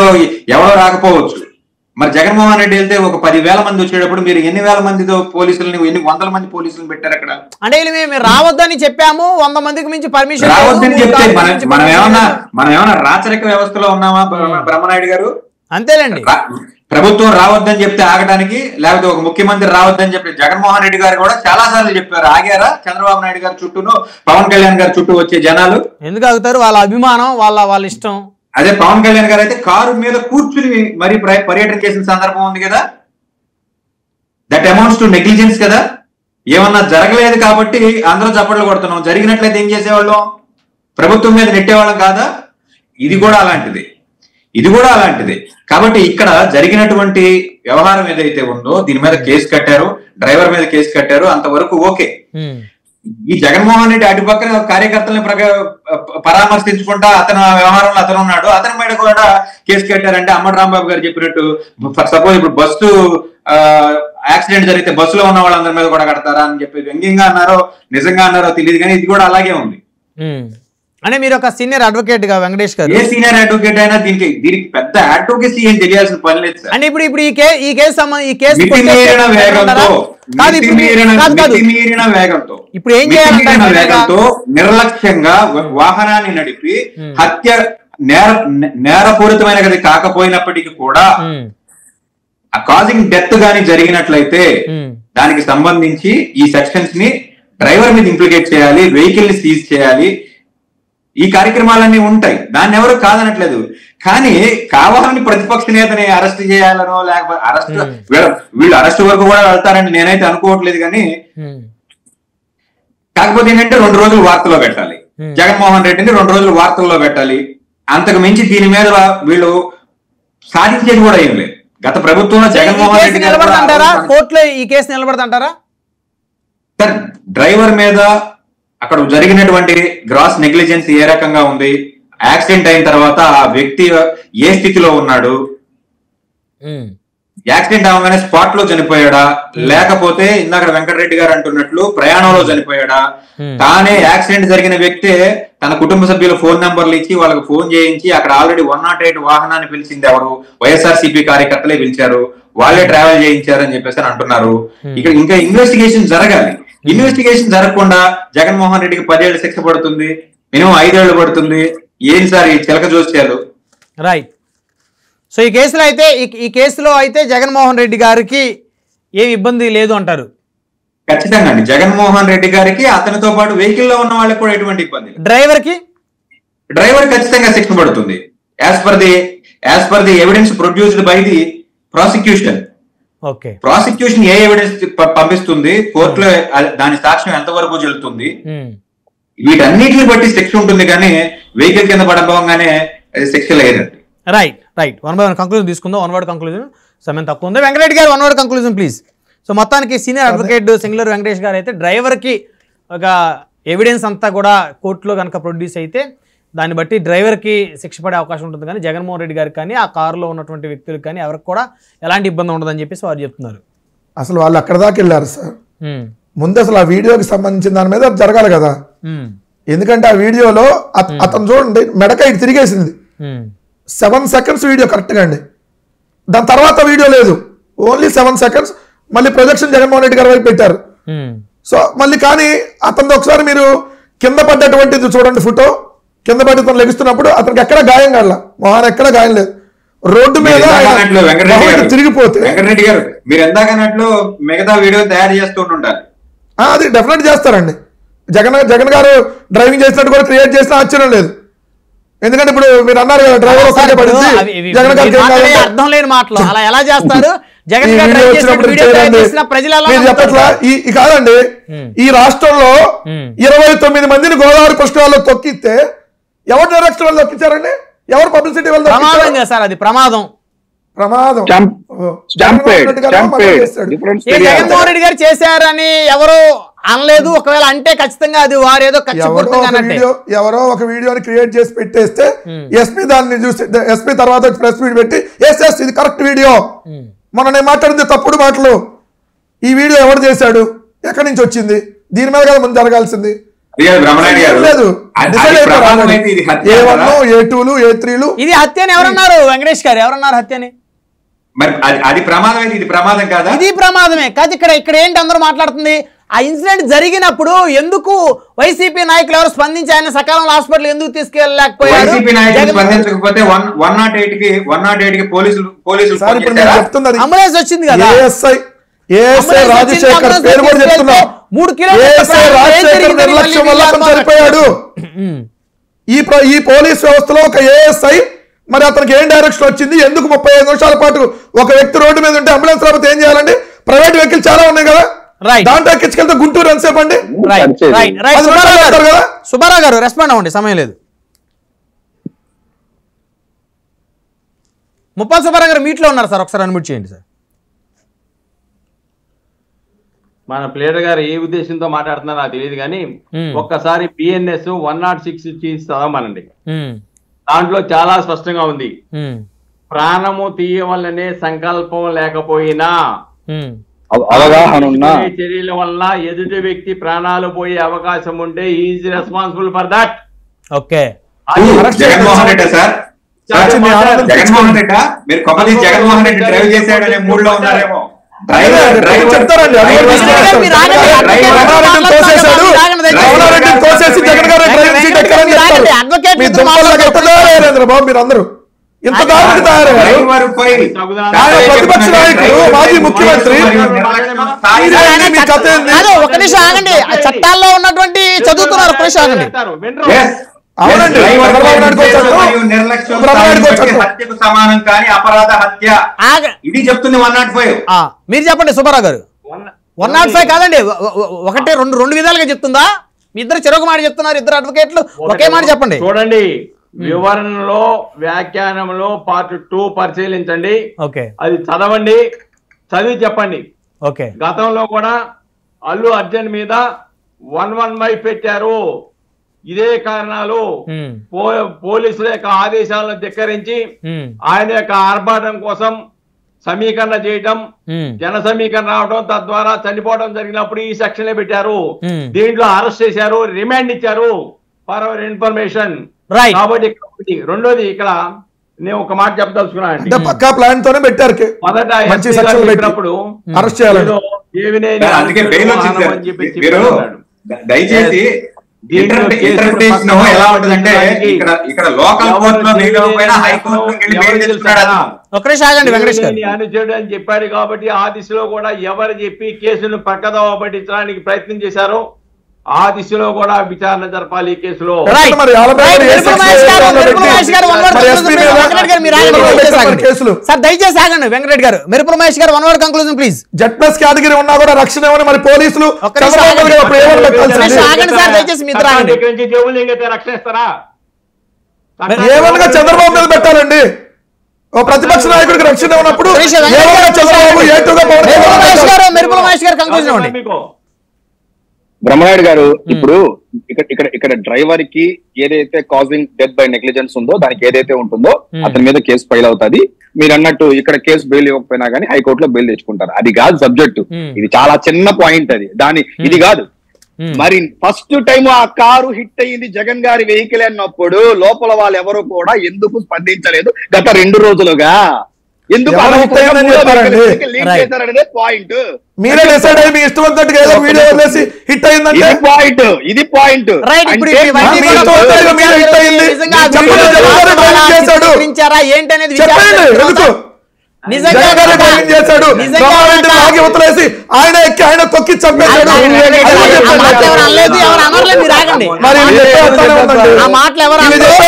ఎవరో రాకపోవచ్చు, మరి జగన్మోహన్ రెడ్డి వెళ్తే ఒక 10,000 మంది వచ్చేటప్పుడు మీరు ఎన్ని వేల మందితో పోలీసులని, ఎన్ని వందల మంది పోలీసులను పెట్టారు అక్కడ? అంటే మేము రావద్దని చెప్పాము, 100 మందికి మించి పర్మిషన్ రావద్దని చెప్తే మనం ఏమన్నా రాచరిక వ్యవస్థలో ఉన్నామా బ్రహ్మనాయుడు గారు? అంతేలేండి. ప్రభుత్వం రావద్దని చెప్తే ఆగడానికి, లేకపోతే ఒక ముఖ్యమంత్రి రావద్దని చెప్పి జగన్మోహన్ రెడ్డి గారు కూడా చాలా సార్లు చెప్పారు. ఆగారా? చంద్రబాబు నాయుడు గారి చుట్టూను పవన్ కళ్యాణ్ గారి చుట్టూ వచ్చే జనాలు ఎందుకు ఆగుతారు? వాళ్ళ అభిమానం, వాళ్ళ ఇష్టం. అదే పవన్ కళ్యాణ్ గారు అయితే కారు మీద కూర్చుని మరి పర్యటన చేసిన సందర్భం ఉంది కదా. దట్ అమౌంట్స్ టు నెగ్లిజెన్స్ కదా. ఏమన్నా జరగలేదు కాబట్టి అందరూ చప్పట్లు కొడుతున్నాం, జరిగినట్లయితే ఏం చేసేవాళ్ళం? ప్రభుత్వం మీద నెట్టేవాళ్ళం కాదా? ఇది కూడా అలాంటిది. కాబట్టి ఇక్కడ జరిగినటువంటి వ్యవహారం ఏదైతే ఉందో దీని మీద కేసు కట్టారు, డ్రైవర్ మీద కేసు కట్టారు, అంతవరకు ఓకే. ఈ జగన్మోహన్ రెడ్డి అటు పక్కన కార్యకర్తల్ని పరామర్శించుకుంటా అతను వ్యవహారంలో అతను ఉన్నాడు, అతని మీద కూడా కేసు కట్టారంటే అమ్మటి రాంబాబు గారు చెప్పినట్టు సపోజ్ ఇప్పుడు బస్సు యాక్సిడెంట్ జరిగితే బస్సులో ఉన్న వాళ్ళందరి మీద కూడా కడతారా అని చెప్పి వ్యంగ్యంగా అన్నారో నిజంగా అన్నారో తెలియదు, కానీ ఇది కూడా అలాగే ఉంది. అంటే మీరు ఒక సీనియర్ అడ్వకేట్ గా వెంకటేష్ గారు, ఏ సీనియర్ అడ్వకేట్ అయినా దీనికి పెద్ద అడ్వకేసీ ఏం తెలియాల్సిన పని లేదు సార్. అంటే ఇప్పుడు ఈ కేసు ఇప్పుడు ఏం వేగంతో నిర్లక్ష్యంగా వాహనాన్ని నడిపి హత్య నేరపూరితమైనది కాకపోయినప్పటికీ కూడా ఆ కాజింగ్ డెత్ గాని జరిగినట్లయితే దానికి సంబంధించి ఈ సెక్షన్స్ ని డ్రైవర్ మీద ఇంప్లికేట్ చేయాలి, వెహికల్ ని సీజ్ చేయాలి. ఈ కార్యక్రమాలన్నీ ఉంటాయి, దాన్ని ఎవరు కాదనట్లేదు. కానీ కావాలని ప్రతిపక్ష నేతని అరెస్ట్ చేయాలనో లేకపోతే వీళ్ళు అరెస్ట్ వరకు కూడా వెళ్తారని నేనైతే అనుకోవట్లేదు. కానీ కాకపోతే ఏంటంటే 2 రోజులు వార్తల్లో పెట్టాలి, జగన్మోహన్ రెడ్డిని 2 రోజులు వార్తల్లో పెట్టాలి. అంతకు మించి దీని మీద వీళ్ళు సాధించేది కూడా ఏం లేదు. గత ప్రభుత్వంలో జగన్మోహన్ రెడ్డి కోర్టులో ఈ కేసు నిలబడదంటారా? సార్ డ్రైవర్ మీద అక్కడ జరిగినటువంటి గ్రాస్ నెగ్లిజెన్స్ ఏ రకంగా ఉంది, యాక్సిడెంట్ అయిన తర్వాత ఆ వ్యక్తి ఏ స్థితిలో ఉన్నాడు, యాక్సిడెంట్ అవగానే స్పాట్ లో చనిపోయాడా, లేకపోతే ఇందాక వెంకటరెడ్డి గారు అంటున్నట్లు ప్రయాణంలో చనిపోయాడా, తానే యాక్సిడెంట్ జరిగిన వ్యక్తే తన కుటుంబ సభ్యుల ఫోన్ నంబర్లు ఇచ్చి వాళ్ళకి ఫోన్ చేయించి అక్కడ ఆల్రెడీ 108 వాహనాన్ని పిలిచింది ఎవరు, వైఎస్ఆర్సీపీ కార్యకర్తలే పిలిచారు, వాళ్ళే ట్రావెల్ చేయించారు అని చెప్పేసి అంటున్నారు. ఇక్కడ ఇంకా ఇన్వెస్టిగేషన్ జరగాలి. ఇన్వెస్టిగేషన్ జరగకుండా జగన్మోహన్ రెడ్డికి 10 ఏళ్ళు శిక్ష పడుతుంది, మినిమం 5 ఏళ్ళు పడుతుంది. ఏం సార్ ఈ చిలక జోస్యాలు? రైట్. సో ఈ కేసులో అయితే జగన్మోహన్ రెడ్డి గారికి ఏమి ఇబ్బంది లేదు అంటారు. ఖచ్చితంగా అండి, జగన్మోహన్ రెడ్డి గారికి అతనితో పాటు వెహికల్ లో ఉన్న వాళ్ళకి కూడా ఎటువంటి ఇబ్బంది. డ్రైవర్ ఖచ్చితంగా శిక్ష పడుతుంది as per the evidence produced by the prosecution. Prosecution A evidence పంపిస్తుంది, కోర్టులో దాని సాక్ష్యం ఎంతవరకు చెల్లుతుంది, వీటన్నిటిని బట్టి శిక్ష ఉంటుంది, కానీ వెహికల్ కింద పడబోగానే శిక్ష లేదండి. రైట్. 1 by 1 కంక్లూజన్ తీసుకుందాం. 1 word కంక్లూజన్, సమయం తక్కువ ఉంది. వెంకటరెడ్డి గారు 1 word కంక్లూజన్ ప్లీజ్. సో మొత్తానికి సీనియర్ అడ్వకేట్ సింగులర్ వెంకటేష్ గారు అయితే డ్రైవర్కి ఒక ఎవిడెన్స్ అంతా కూడా కోర్టులో కనుక ప్రొడ్యూస్ అయితే దాన్ని బట్టి డ్రైవర్కి శిక్ష పడే అవకాశం ఉంటుంది, కానీ జగన్మోహన్ రెడ్డి గారికి కానీ ఆ కారులో ఉన్నటువంటి వ్యక్తులకు కానీ ఎవరికి కూడా ఎలాంటి ఇబ్బంది ఉండదని చెప్పేసి వారు చెప్తున్నారు. అసలు వాళ్ళు అక్కడ దాకా వెళ్ళారు సార్. ముందు అసలు ఆ వీడియోకి సంబంధించిన దాని మీద జరగాలి కదా. ఎందుకంటే ఆ వీడియోలో అతను చూడండి మెడక ఇటు తిరిగేసింది. 7 seconds వీడియో కరెక్ట్గా అండి. దాని తర్వాత వీడియో లేదు, ఓన్లీ 7 seconds. మళ్ళీ ప్రొజెక్షన్ జగన్మోహన్ రెడ్డి గారి వైపు పెట్టారు. సో మళ్ళీ కానీ అతను ఒకసారి మీరు కింద పడ్డటువంటిది చూడండి, ఫోటో కింద పడి తను లెగుస్తున్నప్పుడు అతనికి ఎక్కడ గాయం కాల, మొహాన్ ఎక్కడ గాయం లేదు. రోడ్డు మీద తిరిగిపోతే వెంకటరెడ్డి గారు మీరు ఎందాకన్నట్లు మిగతా వీడియో తయారు చేస్తుంటారు. అది డెఫినెట్ చేస్తారండి. జగన్ గారు డ్రైవింగ్ చేసినట్టు కూడా క్రియేట్ చేసినా ఆశ్చర్యం లేదు. ఎందుకంటే ఇప్పుడు మీరు అన్నారు కదా డ్రైవర్ జగన్ గారు అర్థం లేని మాటలు అలా ఎలా చేస్తారు? చెప్పట్లా కాదండి, ఈ రాష్ట్రంలో 29 మందిని గోదావరి పుష్కరాల్లో తొక్కిస్తే ఎవరు డైరెక్షన్ వాళ్ళు తొక్కించారండి? ఎవరు పబ్లిసిటీ వాళ్ళు? సార్ అది ప్రమాదం. జగన్మోహన్ రెడ్డి గారు చేశారని ఎవరు అనలేదు. ఒకవేళ అంటే ఖచ్చితంగా అది వారేదో ఎవరో ఒక వీడియోని క్రియేట్ చేసి పెట్టేస్తే ఎస్పీ దాన్ని చూసి ఎస్పీ తర్వాత ప్రెస్ మీట్ పెట్టి ఎస్ ఇది కరెక్ట్ వీడియో, మొన్న నేను మాట్లాడింది తప్పుడు మాటలు, ఈ వీడియో ఎవరు చేశాడు, ఎక్కడి నుంచి వచ్చింది, దీని మీద కదా ముందు జరగాల్సింది. లేదు A1 A2 A3 ఇది హత్యని ఎవరన్నారు? వెంకటేష్ గారు ఎవరన్నారు హత్యని? అది ప్రమాదం, ఇది ప్రమాదం కాదా? ఇది ప్రమాదమే కాదు. ఇక్కడ ఏంటి అందరూ మాట్లాడుతుంది, ఆ ఇన్సిడెంట్ జరిగినప్పుడు ఎందుకు వైసీపీ నాయకులు ఎవరు స్పందించి ఆయన సకాలంలో హాస్పిటల్ ఎందుకు తీసుకెళ్ళలేకపోయారు? వైసీపీ నాయకులు స్పందించకపోతే 108 కి పోలీసులు అంబులెన్స్ వచ్చింది కదా. రాజశేఖర్ పేరు కూడా చెప్తున్నా, 3 కిలోమీటర్లు నిర్లక్ష్యం వల్ల చనిపోయాడు. ఈ పోలీస్ వ్యవస్థలో ఒక ఏఎస్ఐ మరి అతనికి ఏం డైరెక్షన్ వచ్చింది, ఎందుకు 35 నిమిషాల పాటు ఒక వ్యక్తి రోడ్డు మీద ఉంటే అంబులెన్స్ రాకపోతే ఏం చేయాలండి? ప్రైవేట్ వెహికల్ చాలా ఉన్నాయి కదా, దాంట్లో ఎక్కించుకెళ్తే గుంటూరు ఎంతసేపు అండి? సుబ్బారావు గారు రెస్పాండ్ అవ్వండి, సమయం లేదు. ముప్పాల్ సుబ్బారావు గారు మీట్లో ఉన్నారు సార్, ఒకసారి అన్మ్యూట్ చేయండి సార్. మన ప్లేయర్ గారు ఏ ఉద్దేశంతో మాట్లాడుతున్నారో నాకు తెలియదు, కానీ ఒక్కసారి బిఎన్ఎస్ 106 చదవమనండి. దాంట్లో చాలా స్పష్టంగా ఉంది, ప్రాణము తీయవలనే సంకల్పం లేకపోయినా చర్యల వల్ల ఎదుటి వ్యక్తి ప్రాణాలు పోయే అవకాశం ఉంటే is responsible for that. Okay, Jaganmohan Reddy sir, Jaganmohan Reddy మీరు కొత్తది జగన్మోహన్ రెడ్డి డ్రైవ్ చేశాడనే మూడ్లో ఉన్నారేమో. చెప్తారండి బాబు, మీరు అందరూ ఇంత దారుణంగా తయారయ్యారు. ప్రతిపక్ష నాయకుడు మాజీ ముఖ్యమంత్రి ఒక నిమిషం ఆగండి, చట్టాల్లో ఉన్నటువంటి చదువుతున్నారు, ఒక నిమిషం ఆగండి. అవునండి, హత్యకు సమానం కానీ అపరాధ హత్య ఇది చెప్తుంది 105. మీరు చెప్పండి సుబ్బారావు గారు. 105 కాదండి, ఒకటే రెండు విధాలుగా చెప్తుందా? మీ ఇద్దరు చెరొక మాట చెప్తున్నారు, ఇద్దరు అడ్వకేట్లు ఒకే మాట చెప్పండి. చూడండి, వివరణలో వ్యాఖ్యానంలో పార్ట్ 2 పరిశీలించండి. ఓకే, అది చదవండి, చదివి చెప్పండి. ఓకే, గతంలో కూడా అల్లు అర్జున్ మీద 115 పెట్టారు. ఇదే కారణాలు పోలీసుల యొక్క ఆదేశాలను ధిక్కరించి ఆయన యొక్క ఆర్భాటం కోసం సమీకరణ చేయటం, జన సమీకరణ రావడం, తద్వారా చనిపోవడం జరిగినప్పుడు ఈ సెక్షన్ పెట్టారు. దీంట్లో అరెస్ట్ చేశారు, రిమాండ్ ఇచ్చారు ఫర్ అవర్ ఇన్ఫర్మేషన్. కాబట్టి రెండోది ఇక్కడ నేను ఒక మాట చెప్పదలుచుకున్నాను. అంటే పక్కా ప్లాన్ తోనే పెట్టారు. మొదట పెట్టినప్పుడు అరెస్ట్ చేయాలి. అందుకే బెయిల్ వచ్చింది. మీరు దయచేసి ఇంటర్ప్రిటేషన్ ఎలా ఉంటుందంటే ఇక్కడ లోకల్ కోర్టులో బెయిల్ అవ్వకపోయినా హైకోర్టులోకి వెళ్ళి బెయిల్ తెచ్చుకున్నాడు. అనుచరుడు అని చెప్పారు కాబట్టి ఆ దిశలో కూడా ఎవరు చెప్పి కేసును పక్కదోవ పట్టించడానికి ప్రయత్నం చేశారో ఆ దిశలో కూడా విచారణ జరపాలి ఈ కేసులో. దయచేసి ఆగండి వెంకటరెడ్డి గారు. మెరుపుల మహేష్ గారు, 1 word conclusion please. Z plus category ఉన్నా కూడా రక్షణ ఇవ్వని మరి పోలీసులు రక్షణ ఇస్తారా? ఏమనగా చంద్రబాబు మీద పెట్టాలండి. ఓ ప్రతిపక్ష నాయకుడికి రక్షణ ఉన్నప్పుడు మెరుపుల మహేష్ గారు కంక్లూజన్ ఇవ్వండి. బ్రహ్మనాయుడు గారు, ఇప్పుడు ఇక్కడ డ్రైవర్ కి ఏదైతే కాజింగ్ డెత్ బై నెగ్లిజెన్స్ ఉందో దానికి ఏదైతే ఉంటుందో అతని మీద కేసు ఫైల్ అవుతుంది. మీరు అన్నట్టు ఇక్కడ కేసు బెయిల్ ఇవ్వకపోయినా కానీ హైకోర్టులో బెయిల్ తెచ్చుకుంటారు. అది కాదు సబ్జెక్టు. ఇది చాలా చిన్న పాయింట్. అది ఇది కాదు. మరి ఫస్ట్ టైం ఆ కారు హిట్ అయ్యింది జగన్ గారి వెహికల్ అన్నప్పుడు లోపల వాళ్ళు ఎవరు కూడా ఎందుకు స్పందించలేదు గత 2 రోజులుగా? ఎందుకు పాయింట్ మీరే డిసైడ్ అయ్యి మీ ఇష్టవంతుడిగా ఏదో వీడియో వదిలేసి హిట్ అయిందంటే ఇది పాయింట్. ఏంటనేది చేశాడు. వదిలేసి ఆయన ఎక్కి ఆయన తొక్కి చంపేశాడు.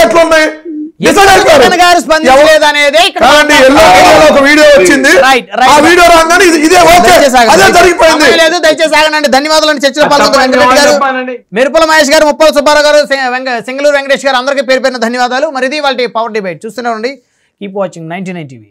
ఎట్లున్నాయి? ఒక వీడియో వచ్చింది. ఆ వీడియో రాగానే ఇదే అదే జరిగిపోయింది. దయచేసి ఆగండి. ధన్యవాదాలు. చర్చలో పాల్గొన్న వెంకటరెడ్డి గారు, మెరుపుల మహేష్ గారు, ముప్పల సుబ్బారావు గారు, సింగళూరు వెంకటేష్ గారు అందరికీ పేరు పేరున ధన్యవాదాలు. మరి ఇది వాళ్ళ పవర్ డిబేట్ చూస్తూనే ఉండండి. Keep watching 99 TV.